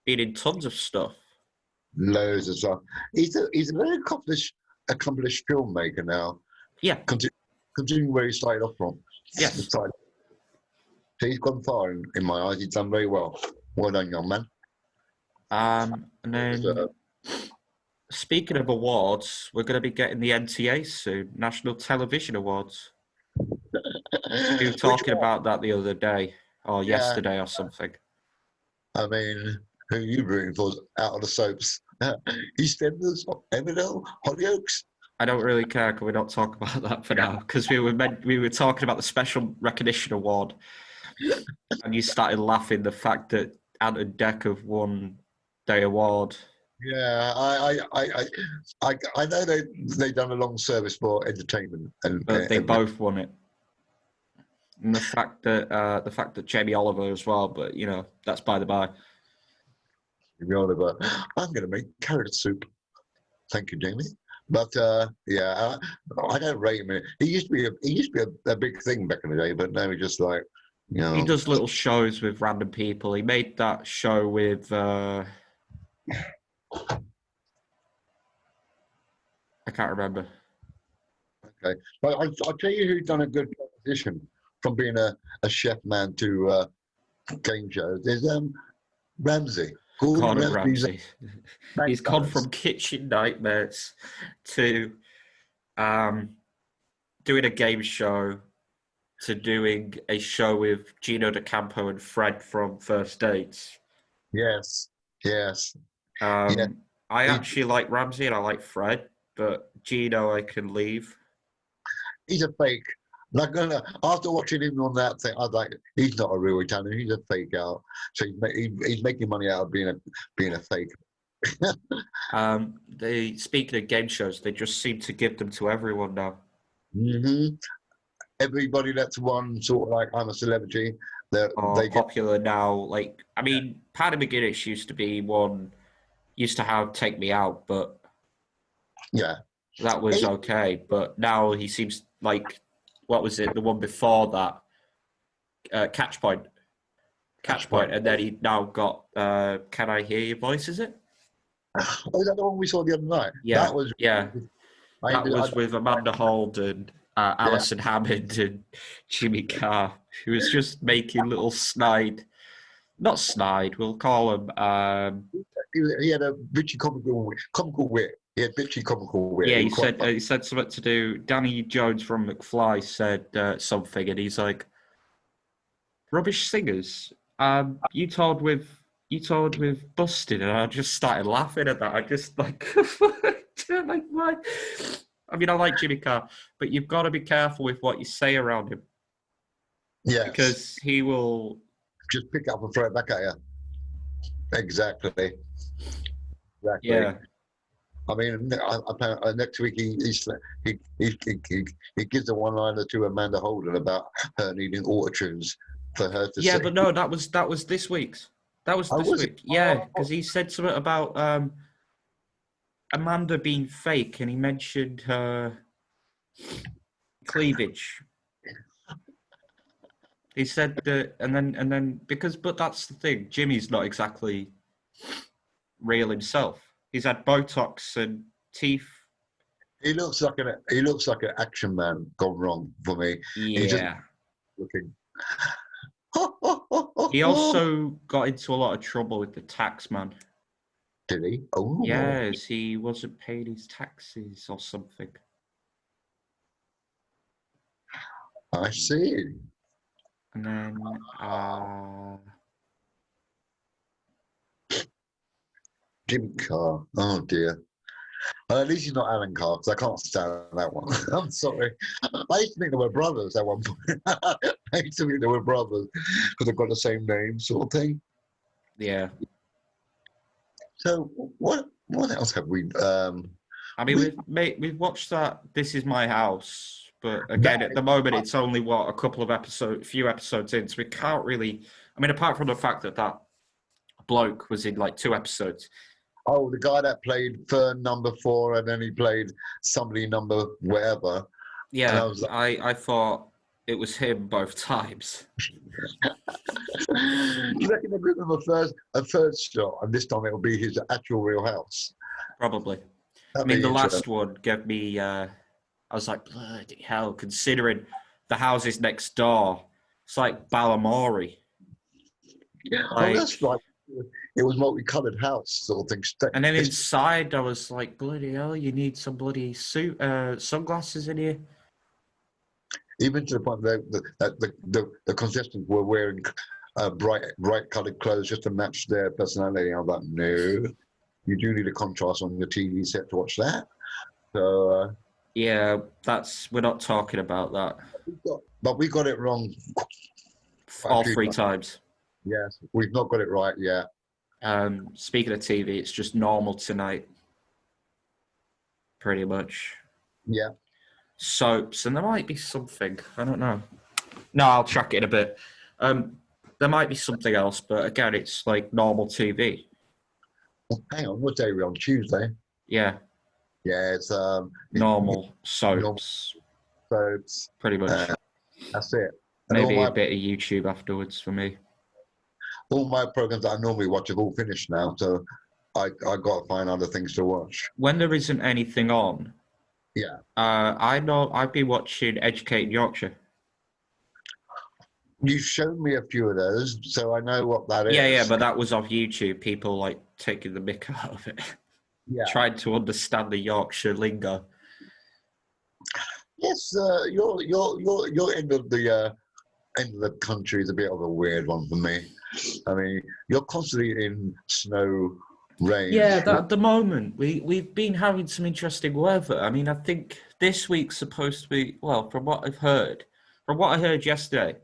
being in tons of stuff. loads of stuff. He's a very accomplished filmmaker now. Yeah, Considering where he started off from. yes. Started So he's gone far in my eyes. He's done very well. Well done, young man. And then, So, speaking of awards, we're going to be getting the NTA soon, National Television Awards. We were which talking one? about that the other day, or Yeah, yesterday, or something. I mean, who are you rooting for out of the soaps? EastEnders, Emmerdale, Hollyoaks? I don't really care. Can we not talk about that for now? Because we were talking about the Special Recognition Award, and you started laughing the fact that Ant and Dec have won the award. Yeah, I know they done a long service for entertainment and But they both won it. And the fact that Jamie Oliver as well, but that's by the by. Oliver. I'm going to make carrot soup. Thank you, Jamie. But yeah, I don't rate him. He used to be a big thing back in the day, but now he's just like, He does little shows with random people. He made that show with I can't remember. Okay, but I'll tell you who's done a good transition from being a chef man to game shows. There's Ramsey. Gordon Ramsay. He's gone McDonald's. from Kitchen Nightmares to doing a game show to doing a show with Gino D'Acampo and Fred from First Dates. Yes, yes. I He- actually like Ramsay and I like Fred, but Gino I can leave. He's a fake. Like after watching him on that thing, I was like, he's not a real Italian. He's a fake out. So he's making money out of being a fake. Speaking of game shows, they just seem to give them to everyone now. hmm Everybody that's won sort of like I'm a celebrity. They get Popular now. Like, I mean, Paddy McGuinness used to have Take Me Out, but yeah. that was okay. But now he seems like, what was it? The one before that, Catch Point, and then he now got Can I Hear Your Voice? Is it? Oh, is that the one we saw the other night? Yeah, That was that was with Amanda Holden, Alison Hammond, and Jimmy Carr, who was just making little not snide, we'll call him. He had a bitchy comical wit. He had bitchy comical wit. Yeah, he said something to do. Danny Jones from McFly said something, and he's like, "Rubbish singers." You told with Busted, and I just started laughing at that. I just like, like what? I mean, I like Jimmy Carr, but you've got to be careful with what you say around him. Yes. Because he will just pick up and throw it back at you. Exactly. Yeah. I mean, next week he gives a one-liner to Amanda Holden about her needing autotunes for her to. Yeah, sing. but no, that was this week's. That was this week. Yeah, because he said something about Amanda being fake, and he mentioned her cleavage. He said that, and then but that's the thing. Jimmy's not exactly real himself. He's had Botox and teeth. He looks like an action man gone wrong for me. Yeah. Looking. He also got into a lot of trouble with the tax man. Did he? Oh. Yes, he wasn't paying his taxes or something. I see. And then Jim Carr. Oh dear. Well, at least he's not Alan Carr, because I can't stand that one. I'm sorry. I used to think they were brothers at one point. I used to think they were brothers because they've got the same name, sort of thing. Yeah. So what else have we? I mean, we've watched that. This Is My House, but again, at the moment, it's only few episodes in, so we can't really. I mean, apart from the fact that bloke was in like 2 episodes. Oh, the guy that played Fern number 4, and then he played somebody number whatever. Yeah, I thought it was him both times. You reckon they'll give him a third shot, and this time it'll be his actual real house? Probably. That'd I mean, be the last one gave me. I was like, bloody hell! Considering the houses next door, It's like Balamori. Yeah. Oh, Like, that's right. It was multicolored house sort of thing. and then It's inside, I was like, bloody hell, you need some bloody sunglasses in here. even to the point that the contestants were wearing bright colored clothes just to match their personality. I was like, no, you do need a contrast on your TV set to watch that. So, Yeah, we're not talking about that. but we got it wrong quite a All few three times. times. Yes, we've not got it right yet. Speaking of TV, it's just normal tonight, pretty much. Yeah. Soaps, and there might be something. I don't know. No, I'll track it in a bit. There might be something else, but again, it's like normal TV. Hang on, what day are we on? Tuesday. Yeah, Yeah, it's normal normal soaps, soaps. pretty much. That's it. And Maybe a bit of YouTube afterwards for me. all my programs that I normally watch have all finished now, so I got to find other things to watch. When there isn't anything on, Yeah. I know I've been watching Educated Yorkshire. You showed me a few of those, so I know what that is. Yeah, but that was off YouTube. People like taking the mick out of it, Yeah. trying to understand the Yorkshire lingo. Yes, your end of the country is a bit of a weird one for me. I mean, you're constantly in snow, rain. Yeah, at the moment we've been having some interesting weather. I mean, I think this week's supposed to be, well, from what I heard yesterday,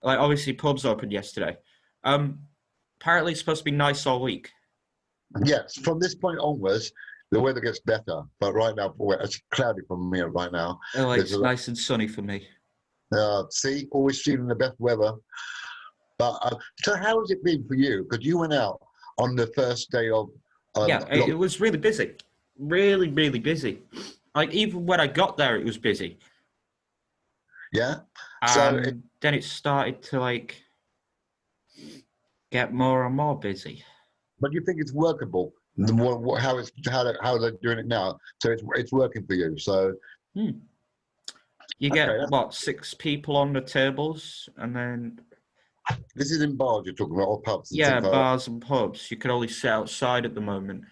like obviously pubs opened yesterday. Apparently it's supposed to be nice all week. Yes, from this point onwards, the weather gets better. But right now, it's cloudy for me right now. It's nice and sunny for me. See, always feeling the best weather. But so, how has it been for you? Because you went out on the first day of. Yeah, it was really busy, really, really busy. Like even when I got there, it was busy. Yeah. And then it started to like get more and more busy. But you think it's workable? How they're doing it now? So it's working for you. So you get what 6 people on the tables, and then this is in bars you're talking about, or pubs? Yeah, bars and pubs. You can only sit outside at the moment.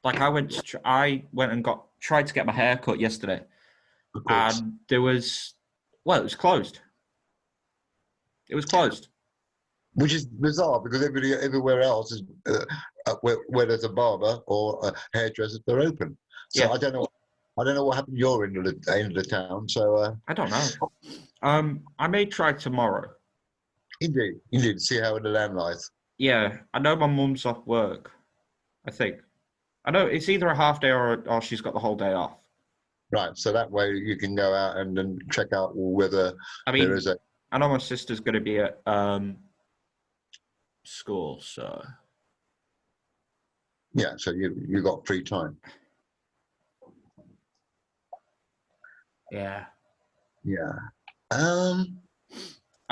Like I went and tried to get my hair cut yesterday, and there was, well, it was closed. It was closed. Which is bizarre because everywhere else is where there's a barber or a hairdresser, they're open. So yeah. I don't know what happened your end of the town. So I don't know. I may try tomorrow. Indeed. See how the land lies. Yeah, I know my mum's off work. I think. I know it's either a half day or she's got the whole day off. Right, so that way you can go out and check out whether there is a. I know my sister's going to be at school, so. Yeah, so you got free time. Yeah. Yeah.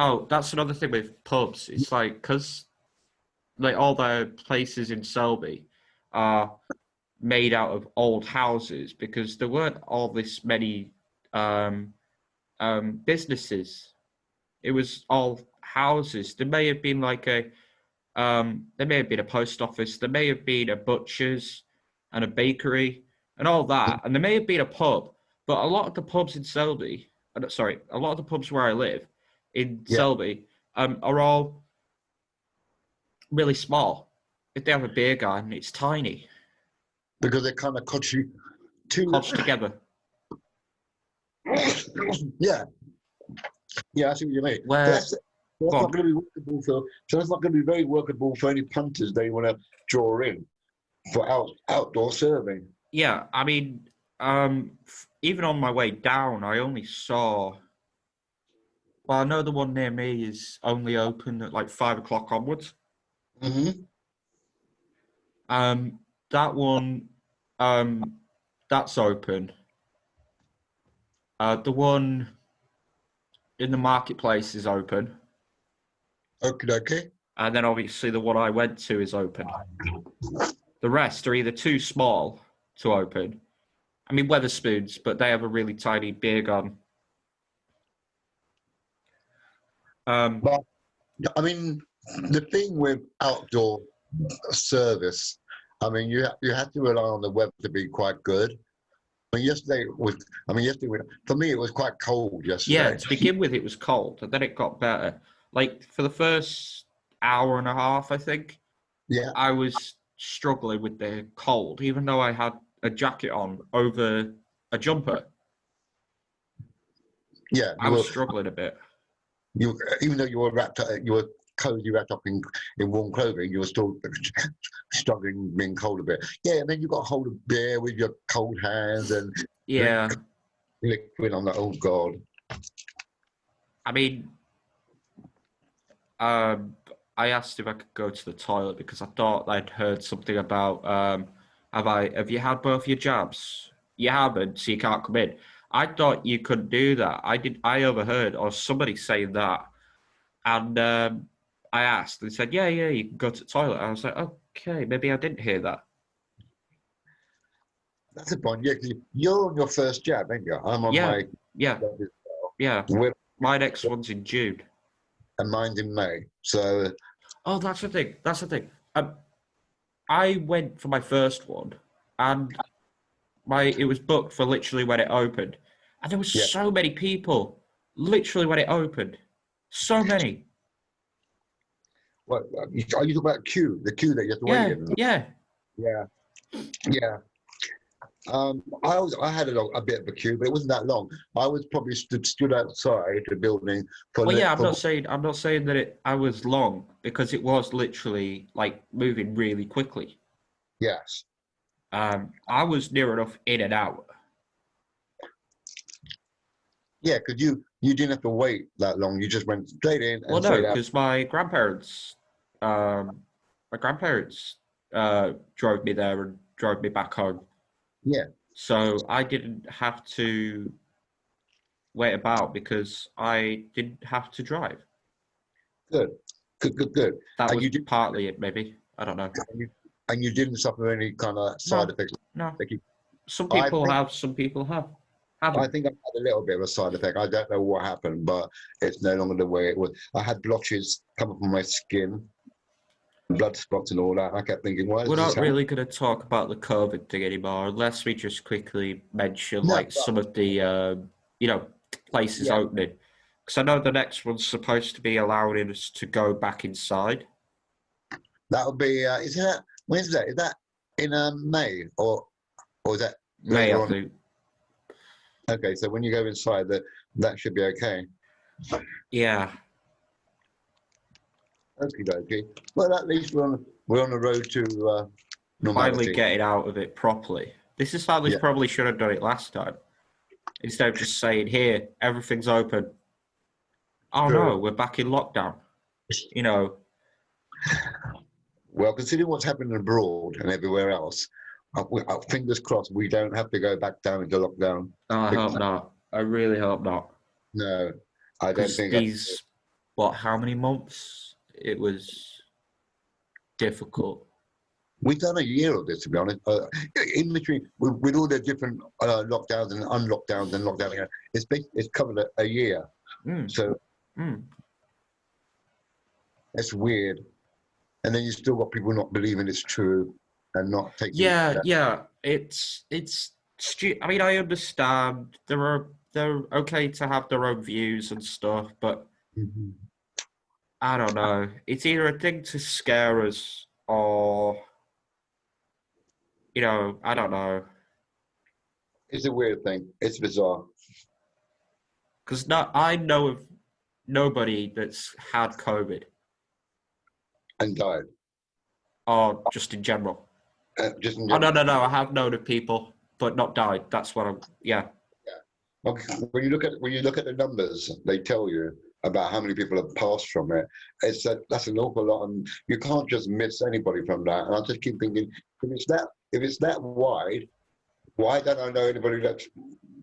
Oh, that's another thing with pubs. It's like, because like all the places in Selby are made out of old houses because there weren't all this many businesses. It was all houses. There may have been like there may have been a post office. There may have been a butcher's and a bakery and all that. And there may have been a pub. But a lot of the pubs in Selby, a lot of the pubs where I live in Selby are all really small. If they have a beer garden, it's tiny. Because they kind of codged together. Yeah, I see what you mean. That's not going to be workable for. So that's not going to be very workable for any punters they want to draw in for outdoor serving. Yeah, I mean, even on my way down, I only saw. Well, I know the one near me is only open at like 5 o'clock onwards. Mm-hmm. That one, that's open. The one in the marketplace is open. Okay. And then obviously the one I went to is open. The rest are either too small to open. I mean, Weatherspoons, but they have a really tiny beer garden. But I mean, the thing with outdoor service, I mean, you have to rely on the weather to be quite good. I mean, yesterday was. I mean, for me it was quite cold Yeah, yesterday. to begin with, it was cold, and then it got better. Like for the first hour and a half, I think Yeah, I was struggling with the cold, even though I had a jacket on over a jumper. yeah. I was struggling a bit. Even though you were you were cozy wrapped up in warm clothing, you were still struggling being cold a bit. Yeah, and then you got hold of beer with your cold hands and drink Yeah, liquid. I'm like, oh god. I mean, um, I asked if I could go to the toilet because I thought I'd heard something about have you had both your jabs? You haven't, so you can't come in. I thought you couldn't do that. I overheard or somebody saying that, and I asked. They said, yeah, you can go to the toilet. I was like, okay, maybe I didn't hear that. That's the point. Yeah, 'cause you're on your first jab, ain't you? I'm on Yeah, my yeah, yeah. with My next one's in June. and mine's in May. So Oh, that's the thing. That's the thing. I went for my first one, and it was booked for literally when it opened, and there was yeah. so many people. Literally when it opened, so many. What are you talking about? The queue that you have to wait Yeah, in? yeah. Yeah, yeah. I had a bit of a queue, but it wasn't that long. I was probably stood outside the building Well, yeah. for I'm not saying that I was long because it was literally like moving really quickly. yes. I was near enough in and out. Yeah, because you didn't have to wait that long. You just went straight in Well, and no, straight out. because um, my grandparents drove me there and drove me back home, Yeah, so I didn't have to wait about because I didn't have to drive. good, good. That And was you did, partly it, maybe. I don't know. and you didn't suffer any kind of side No, effects. no. Like Some I people think have, some people I haven't. think I had a little bit of a side effect. I don't know what happened, but it's no longer the way it was. I had blotches come up on my skin, blood spots and all that. I kept thinking, why We're is this not happening? really going to talk about the COVID thing anymore, unless we just quickly mention No, like some of the you know places yeah, opening. Because I know the next one's supposed to be allowing us to go back inside. that'll be. Is that when's that? Is that in May or is that May, I later on? think. Okay, so when you go inside, that should be okay. Yeah, Okay, dokie. Well, at least we're on the road to finally normality. getting out of it properly. This is how they Yeah, probably should have done it last time. Instead of just saying, here, everything's open. Oh true. no, we're back in lockdown. You know, Well, considering what's happening abroad and everywhere else, fingers crossed we don't have to go back down into lockdown. I hope Because, not. I really hope not. no, I don't Because think these, what, how many months? It was difficult. we've done a year of this, to be honest. In between, with all the different lockdowns and unlockdowns and lockdown again, it's covered a year. Mm, So mm. it's weird. And then you still got people not believing it's true and not taking. Yeah, yeah. I mean, I understand they're okay to have their own views and stuff, but Mhm. I don't know. It's either a thing to scare us or, I don't know. It's a weird thing. It's bizarre Because I know of nobody that's had COVID and died. or just in general. Just in Oh, no, general. no, no. I have known of people, but not died. That's what yeah. Okay. When you look at the numbers, they tell you about how many people have passed from it. That's an awful lot, and you can't just miss anybody from that. And I just keep thinking, if it's that wide, why don't I know anybody that's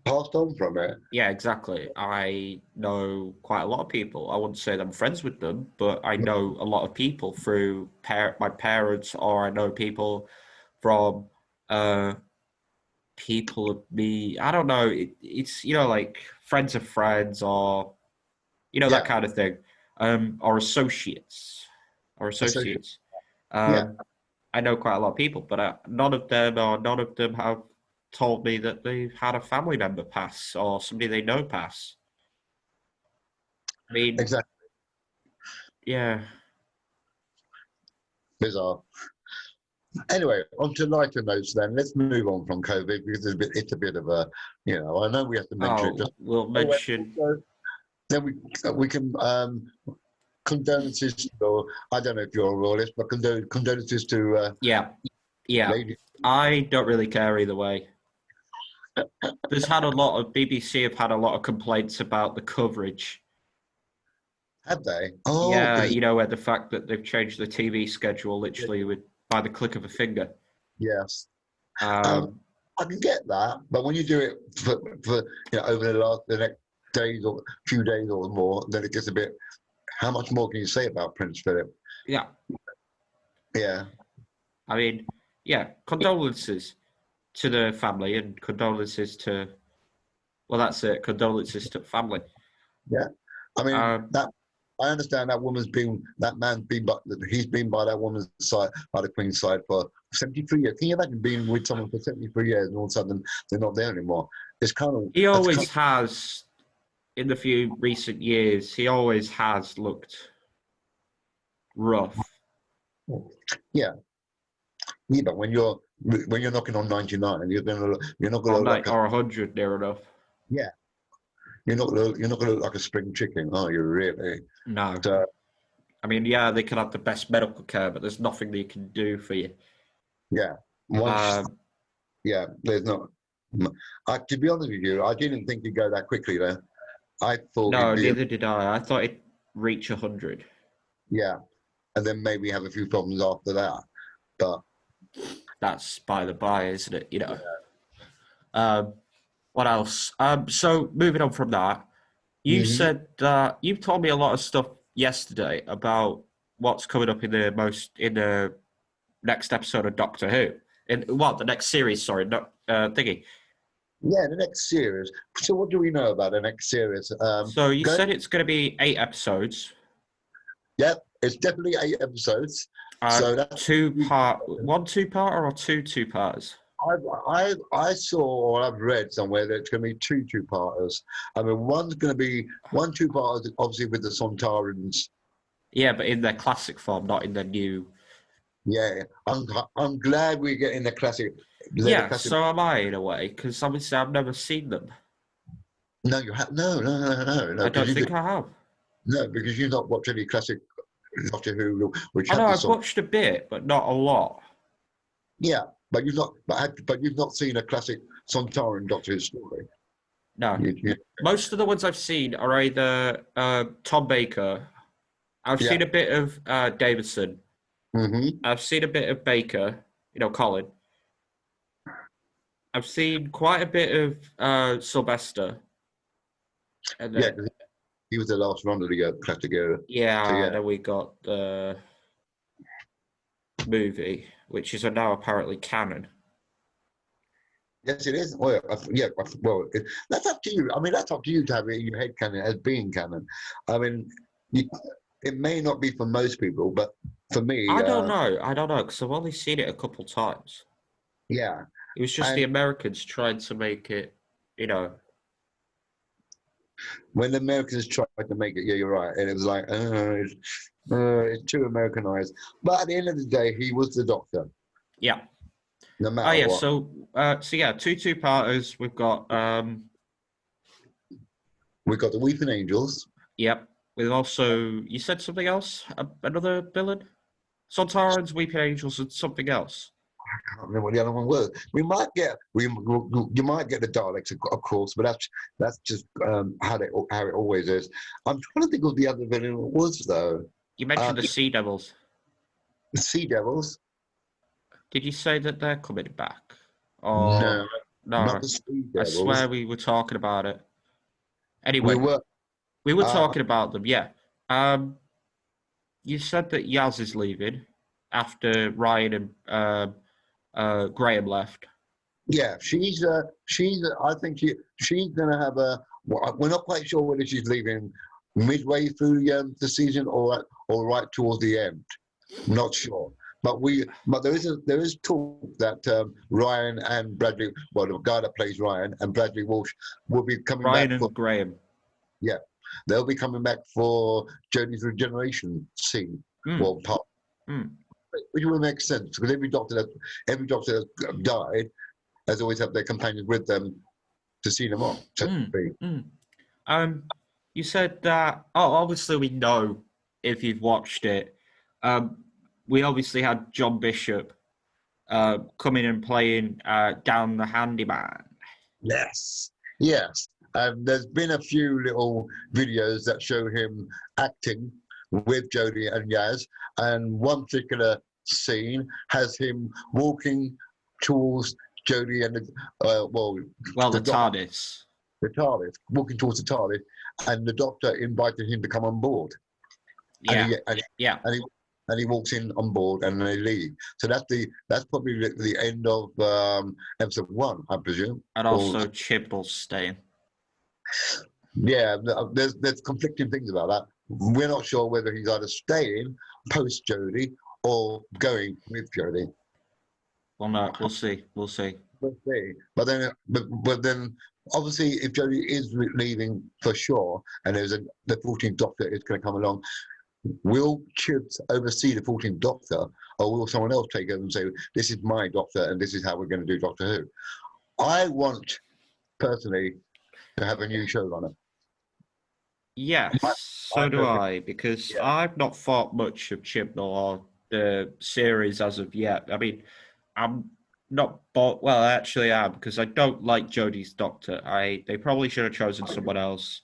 passed on from it? Yeah, exactly. I know quite a lot of people. I wouldn't say that I'm friends with them, but I know a lot of people through my parents, or I know people from uh, people of me. I don't know. It's like friends of friends, or that Yeah, kind of thing. or associates, Associate. Um, Yeah, I know quite a lot of people, but none of them have told me that they've had a family member pass or somebody they know pass. I mean, exactly. yeah. Bizarre. Anyway, on to lighter notes then. Let's move on from COVID because it's a bit of a, I know we have to mention it. Oh, Just we'll anyway, mention. so then we can condolences, or I don't know if you're a royalist, but condolences to Yeah, yeah. Lady. I don't really care either way. There's had a lot of BBC have had a lot of complaints about the coverage. Have they? Oh, Yeah, because you know, where the fact that they've changed the TV schedule literally with by the click of a finger. yes, um, Um, I can get that, but when you do it for over the next days or few days or more, then it gets a bit. How much more can you say about Prince Philip? yeah, Yeah, I mean, yeah, condolences to the family and condolences to, well, that's it, condolences to the family. yeah. I mean Um, that. I understand that man's been, but he's been by that woman's side, by the Queen's side for 73 years. Can you imagine being with someone for 73 years and all of a sudden they're not there anymore? It's kind of he that's always has, in the few recent years, he always has looked rough. yeah. Yeah, but when you're knocking on 99, you're not gonna Or, look like a 100 near enough. yeah. You're not gonna look like a spring chicken, are you really? No. So I mean, yeah, they can have the best medical care, but there's nothing they can do for you. yeah, once Um, yeah, there's not. To be honest with you, I didn't think he'd go that quickly though. I thought he'd no, be neither did I. I thought it'd reach 100. yeah, and then maybe have a few problems after that. But That's by the by, isn't it? You know. Um, what else? So moving on from that, you mhm. said that you told me a lot of stuff yesterday about what's coming up in the next episode of Doctor Who. In what the next series? Sorry, not thingy. Yeah, the next series. So what do we know about the next series? So you Go. said it's going to be 8 episodes. Yep, it's definitely 8 episodes. So that's One two-part or two-parters? I saw or I've read somewhere that it's going to be two-parters. I mean, one's going to be one two-parters, obviously with the Sontarans. Yeah, but in their classic form, not in their new. Yeah, I'm glad we're getting the classic. The Yeah, classic. so am I in a way, because obviously I've never seen them. No, you have no I because don't think I have. no because you've not watched any classic Doctor Who, which I had know the I've song. watched a bit, but not a lot. Yeah, but you've not seen a classic Sontaran Doctor Who story. No. You, Most of the ones I've seen are either Tom Baker. I've yeah. seen a bit of Davidson. Mm-hmm. I've seen a bit of Baker, Colin. I've seen quite a bit of Sylvester. And Yeah, then, 'cause he was the last one of the classic era. So yeah, yeah. then we got the movie, which is now apparently canon. Yes, it is. Well, yeah. Well, that's up to you. I mean, that's up to you to have it in your head canon as being canon. I mean, you, it may not be for most people, but for me, I don't know. I don't know, because I've only seen it a couple times. yeah. It was just the And Americans trying to make it, you know. when the Americans tried to make it, yeah, you're right, and it was like, it's too Americanized. But at the end of the day, he was the Doctor, Yeah. no Oh matter yeah, what. so yeah, two-parters. We've got We got the Weeping Angels. yep. We've also you said something else? Another villain? Sontarans, Weeping Angels, and something else. I can't remember what the other one was. You might get the Daleks, of course, but that's just how it always is. I'm trying to think of the other villain it was though. You mentioned the Sea Devils. The Sea Devils. Did you say that they're coming back? Or No, not no? the Sea I swear Devils. we were talking about it. We Anyway, were. we were Uh, talking about them. Yeah. You said that Yaz is leaving after Ryan and Graham left. yeah, I think she's gonna have a. We're not quite sure whether she's leaving midway through the season or right towards the end. Not sure. But there is talk that Ryan and Bradley, well, the guy that plays Ryan and Bradley Walsh will be coming Ryan back for and Graham. yeah, they'll be coming back for Jodie's regeneration scene or part, which will make sense because every doctor that's died has always had their companions with them to see them off. You said that. Oh, obviously we know if you've watched it. We obviously had John Bishop coming and playing down the handyman. Yes. There's been a few little videos that show him acting with Jodie and Yaz, and one particular scene has him walking towards Jodie and the TARDIS. The TARDIS, walking towards the TARDIS, and the Doctor invited him to come on board. Yeah, and he walks in on board, and they leave. So that's probably the end of episode 1, I presume. And also Chibble's staying. Yeah, there's conflicting things about that. We're not sure whether he's either staying post Jodie or going with Jodie. Well, no, we'll see. We'll see. But then, obviously, if Jodie is leaving for sure, and the 14th Doctor is going to come along, will Chibbs oversee the 14th Doctor, or will someone else take over and say, "This is my Doctor, and this is how we're going to do Doctor Who"? I want personally to have a new showrunner. Yes, so do I, because I've not thought much of Chibnall or the series as of yet. I mean, I'm not bought. Well, I actually am, because I don't like Jodie's Doctor. They probably should have chosen someone else.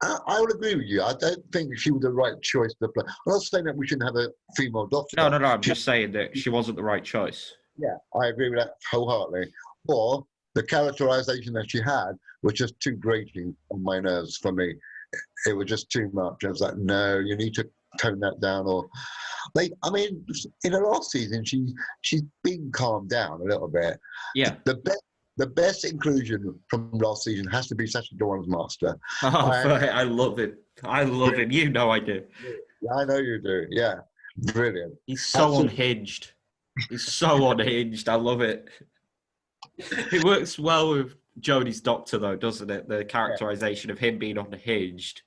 I would agree with you. I don't think she was the right choice to play. I'm not saying that we shouldn't have a female Doctor. No. I'm just saying that she wasn't the right choice. Yeah, I agree with that wholeheartedly. Or the characterization that she had was just too grating on my nerves for me. It was just too much. I was like, no, you need to tone that down. Or, in the last season, she's been calmed down a little bit. Yeah. The best inclusion from last season has to be Sacha Dhawan's Master. Oh, I love him. I love him. You know I do. Yeah, I know you do. Yeah, brilliant. He's so unhinged. He's so unhinged. I love it. It works well with Jodie's Doctor, though, doesn't it? The characterization of him being unhinged.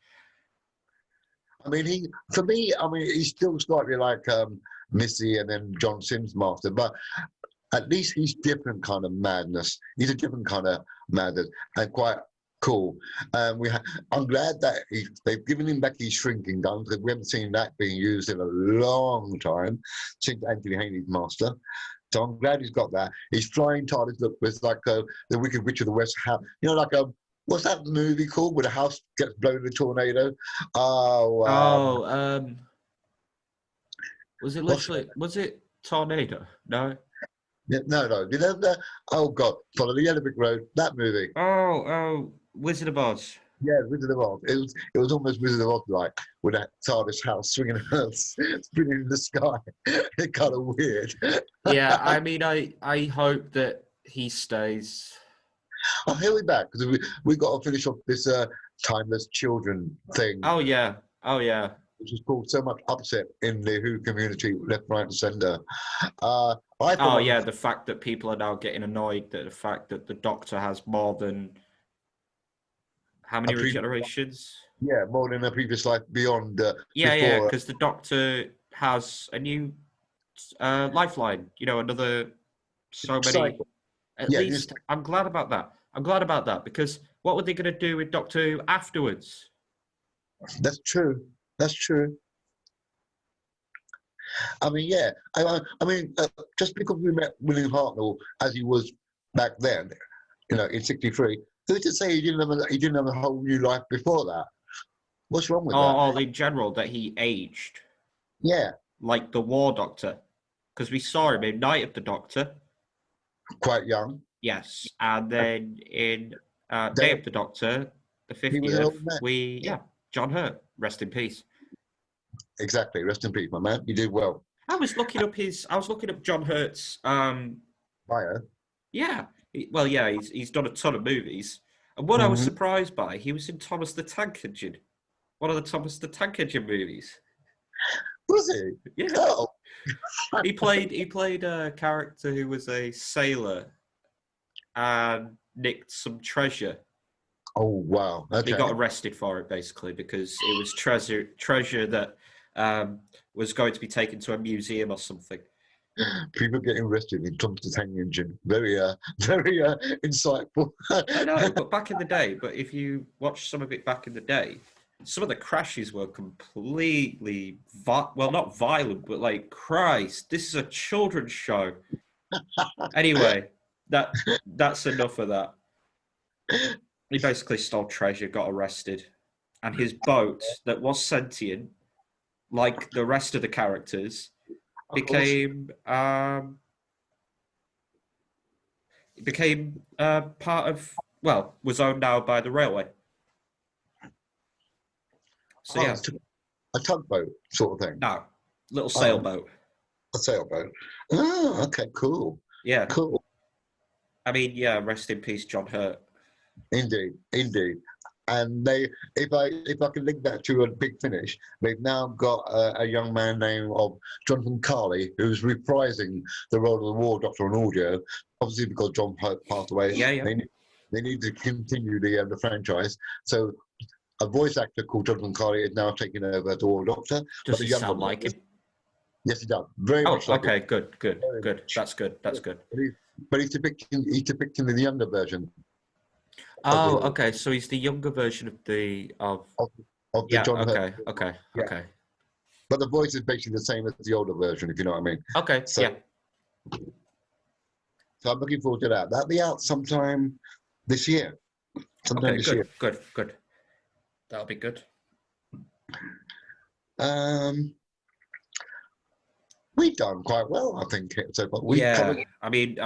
I mean, he's still slightly like Missy and then John Sims' Master, but at least he's different kind of madness. He's a different kind of madness and quite cool. I'm glad that they've given him back his shrinking gun, because we haven't seen that being used in a long time since Anthony Haney's Master. So I'm glad he's got that. His flying TARDIS look was like the Wicked Witch of the West. What's that movie called where the house gets blown in a tornado? Was it Tornado? No. Yeah, no. You know that? Oh God, Follow the Yellow Brick Road. That movie. Oh, Wizard of Oz. Yeah, Wizard of Oz. It was almost Wizard of Oz like, with that TARDIS house swinging in the sky. It's kind of weird. Yeah, I mean, I hope that he stays. Oh, he'll be back, because we got to finish off this Timeless Children thing. Oh yeah. Which has caused so much upset in the Who community, left, right, and centre. The fact that people are now getting annoyed that the fact that the Doctor has more than how many regenerations? Yeah, more than a previous life beyond. Because the Doctor has a new lifeline. Another so many. Cycle. At least I'm glad about that. Because what were they going to do with Doctor Who afterwards? That's true. I mean, yeah. Just because we met William Hartnell as he was back then, in '63, who's to say he didn't have a whole new life before that? What's wrong with that? Oh, in general, that he aged. Yeah. Like the War Doctor, because we saw him in Night of the Doctor. Quite young. Yes, and then in Day of the Doctor, the 50th, John Hurt, rest in peace. Exactly, rest in peace, my man. You did well. I was looking up John Hurt's bio. Yeah, he's done a ton of movies, and what I was surprised by, he was in Thomas the Tank Engine. one of the Thomas the Tank Engine movies. Was he? Yeah, Oh, he played a character who was a sailor and nicked some treasure. oh wow. He Okay. got arrested for it basically because it was treasure that was going to be taken to a museum or something. People getting arrested in Thomas the Tank Engine. Very, very insightful. I know, but back in the day, if you watch some of it back in the day, some of the crashes were completely, well, not violent, but like, Christ, this is a children's show. Anyway, that's enough of that. He basically stole treasure, got arrested, and his boat that was sentient, like the rest of the characters, became part of, well, was owned now by the railway. So yeah, a tugboat sort of thing. no, little sailboat. A sailboat. Oh, okay, cool. Yeah, Cool. I mean, yeah, rest in peace, John Hurt. Indeed, indeed. And if I can link that to a Big Finish, they've now got a young man named of Jonathan Carley who's reprising the role of the War Doctor on audio. Obviously, because John passed away, Yeah. They need to continue the franchise. So a voice actor called Jonathan Carley is now taking over the War Doctor. Does he sound like him? Yes, he does. Very much like okay, him. good. That's good. But he's depicting the younger version. Oh, okay. So he's the younger version of the John Hurt. Okay. But the voice is basically the same as the older version, if you know what I mean. Okay. So, yeah. So I'm looking forward to that. That'll be out sometime this year. Good. That'll be good. We've done quite well, I think. So, but I mean,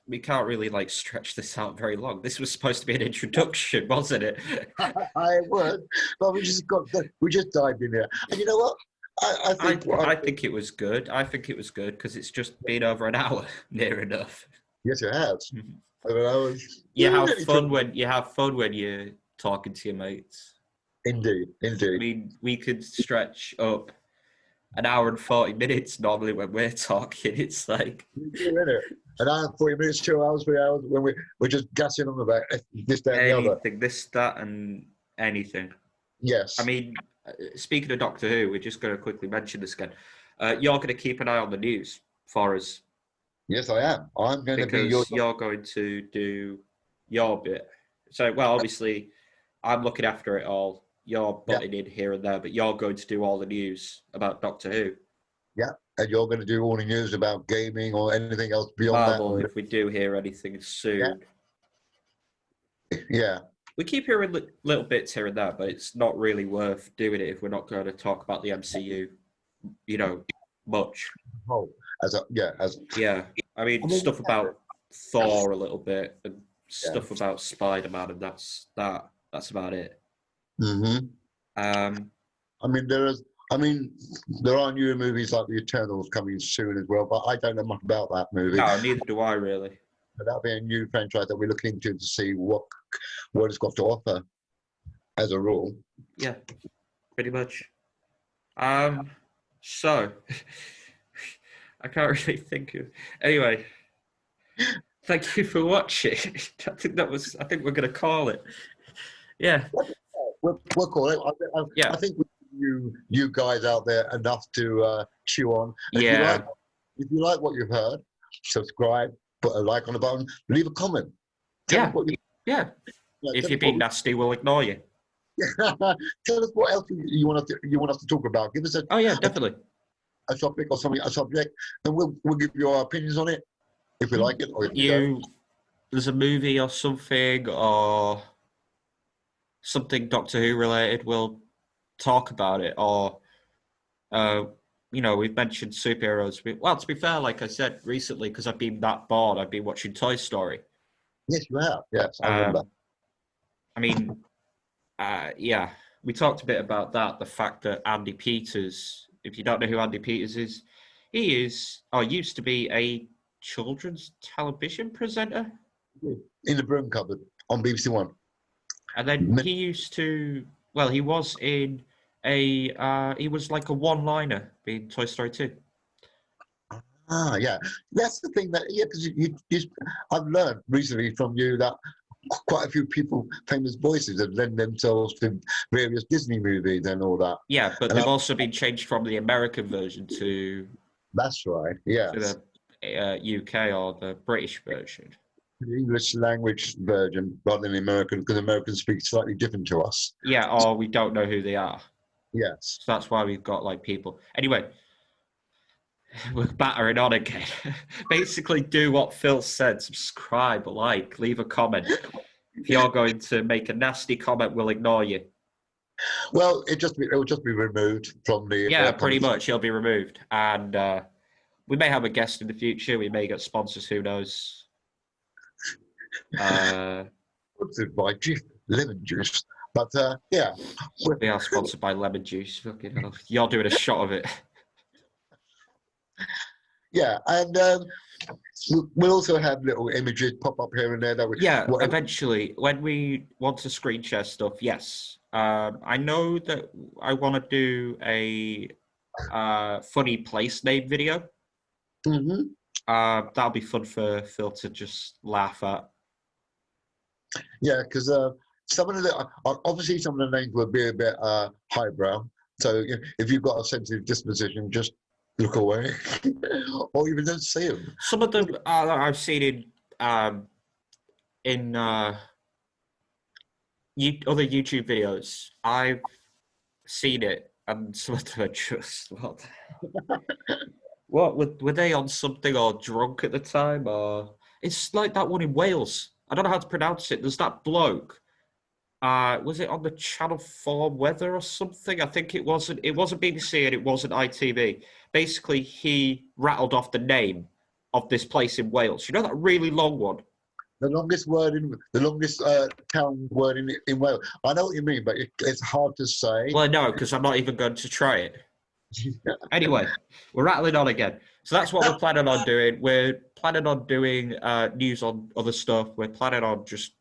we can't really like stretch this out very long. This was supposed to be an introduction, wasn't it? I was, but we just dived in there. And you know what? I think it was good. I think it was good because it's just been over an hour, near enough. Yes, it has. You have fun when you're talking to your mates. Indeed. I mean, we could stretch up an hour and 40 minutes normally when we're talking. It's like an hour and 40 minutes, 2 hours, 3 hours when we're just gassing on about this, that, and the other. This, that, and anything. Yes. I mean, speaking of Doctor Who, we're just going to quickly mention this again. You're going to keep an eye on the news for us. Yes, I am. I'm going to be you're going to do your bit. So, well, obviously, I'm looking after it all. You're butting in here and there, but you're going to do all the news about Doctor Who. Yeah, and you're going to do all the news about gaming or anything else beyond Marvel, that. if we do hear anything soon. Yeah. We keep hearing little bits here and there, but it's not really worth doing it if we're not going to talk about the MCU, much. Oh, I mean, stuff about Thor a little bit and stuff about Spider-Man, and that's about it. Mm-hmm. I mean, there are new movies like The Eternals coming soon as well, but I don't know much about that movie. No, neither do I really. But that'll be a new franchise that we're looking into to see what it's got to offer as a rule. Yeah, pretty much. So I can't really think of. Anyway, thank you for watching. I think we're going to call it. Yeah. We'll call it. I think you guys out there enough to chew on. If you like what you've heard, subscribe, put a like on the button, leave a comment. If you're being nasty, we'll ignore you. Tell us what else you want us to talk about. Give us definitely a topic or something, a subject, and we'll give you our opinions on it if we like it or if we don't. There's a movie or something or something Doctor Who related, we'll talk about it. Or we've mentioned superheroes. Well, to be fair, like I said recently, because I've been that bored, I've been watching Toy Story. Yes, you have. Yes, I remember. I mean, we talked a bit about that. The fact that Andy Peters, if you don't know who Andy Peters is, he is or used to be a children's television presenter in the broom cupboard on BBC One. And then he used to Well, he was in he was like a one-liner in Toy Story 2. Ah, yeah. That's the thing that, yeah, because I've learned recently from you that quite a few people, famous voices, have lent themselves to various Disney movies and all that. Yeah, but And they've also been changed from the American version to that's right. Yes. the UK or the British version. The English language version rather than the American, because Americans speak slightly different to us. Yeah, or we don't know who they are. Yes. So that's why we've got like people. Anyway, we're battering on again. Basically, do what Phil said: subscribe, like, leave a comment. If you're going to make a nasty comment, we'll ignore you. Well, it will just be removed from the. Yeah, pretty much. He'll be removed, and we may have a guest in the future. We may get sponsors. Who knows? Sponsored by lemon juice, but yeah, We are sponsored by lemon juice. Fucking hell. You're doing a shot of it. yeah, and we'll also have little images pop up here and there that we. Yeah, eventually, when we want to screen share stuff, yes. I know that I want to do a funny place name video. Mm-hmm. That'll be fun for Phil to just laugh at. Yeah, because some of the obviously some of the names will be a bit highbrow. So if you've got a sensitive disposition, just look away, or even don't see them. Some of them I've seen in other YouTube videos. I've seen it, and some of them are just what were they on something or drunk at the time, or it's like that one in Wales. I don't know how to pronounce it. There's that bloke. Was it on the Channel 4 weather or something? I think it wasn't. It wasn't BBC and it wasn't ITV. Basically, he rattled off the name of this place in Wales. You know that really long one? The longest town word in Wales. I know what you mean, but it's hard to say. Well, no, because I'm not even going to try it. Anyway, we're rattling on again. So that's what we're planning on doing. We're planning on doing news on other stuff. We're planning on just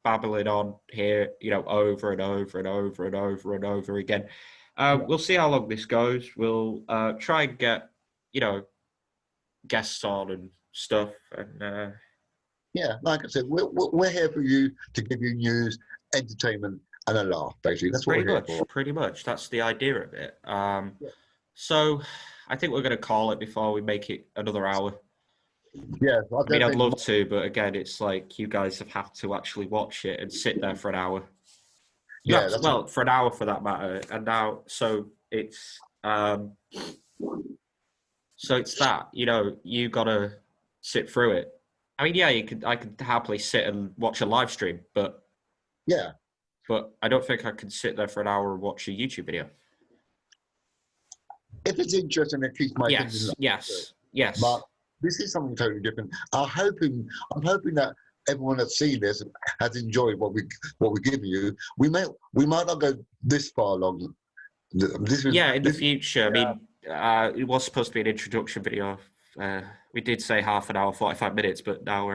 babbling on here, over and over and over and over and over again. We'll see how long this goes. We'll try and get, guests on and stuff. And yeah, like I said, we're here for you to give you news, entertainment, and a laugh. Basically, that's what we're here for. Pretty much. That's the idea of it. So I think we're going to call it before we make it another hour. Yeah, I mean, I'd love to, but again, it's like you guys have to actually watch it and sit there for an hour. For an hour for that matter. And now, so it's that, you got to sit through it. I mean, yeah, I could happily sit and watch a live stream, but yeah, but I don't think I could sit there for an hour and watch a YouTube video. If it's interesting, it keeps my yes. But this is something totally different. I'm hoping that everyone that's seen this has enjoyed what we give you. We might not go this far long. In the future. I mean, it was supposed to be an introduction video. We did say half an hour, 45 minutes, but now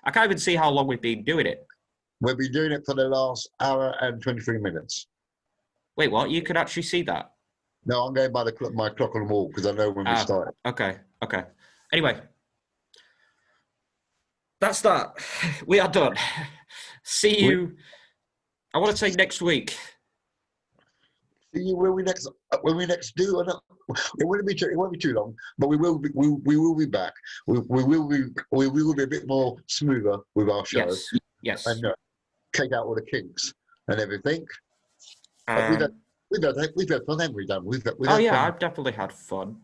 I can't even see how long we've been doing it. We've been doing it for the last hour and 23 minutes. Wait, what? You could actually see that? No, I'm going by my clock on the wall because I know when we started. Okay. Anyway, that's that. We are done. See you. I want to say next week. See you when we next do. It won't be too long, but we will be back. We will be a bit more smoother with our show. Yes. And take out all the kinks and everything. We've had fun, haven't we, Dan? I've definitely had fun.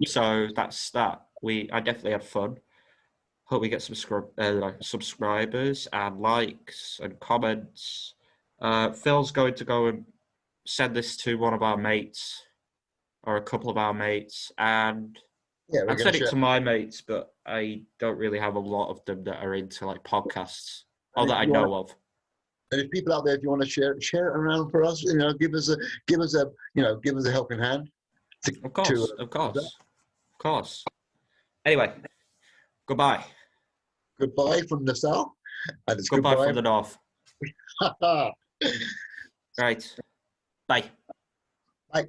So that's that. I definitely had fun. Hope we get some subscribers and likes and comments. Phil's going to go and send this to one of our mates or a couple of our mates, and I've sent it to my mates, but I don't really have a lot of them that are into like podcasts or that I know of. And if people out there, if you want to share it around for us, give us a helping hand. Of course. Anyway, goodbye. Goodbye from the south, and it's goodbye from the north. Right. Bye. Bye.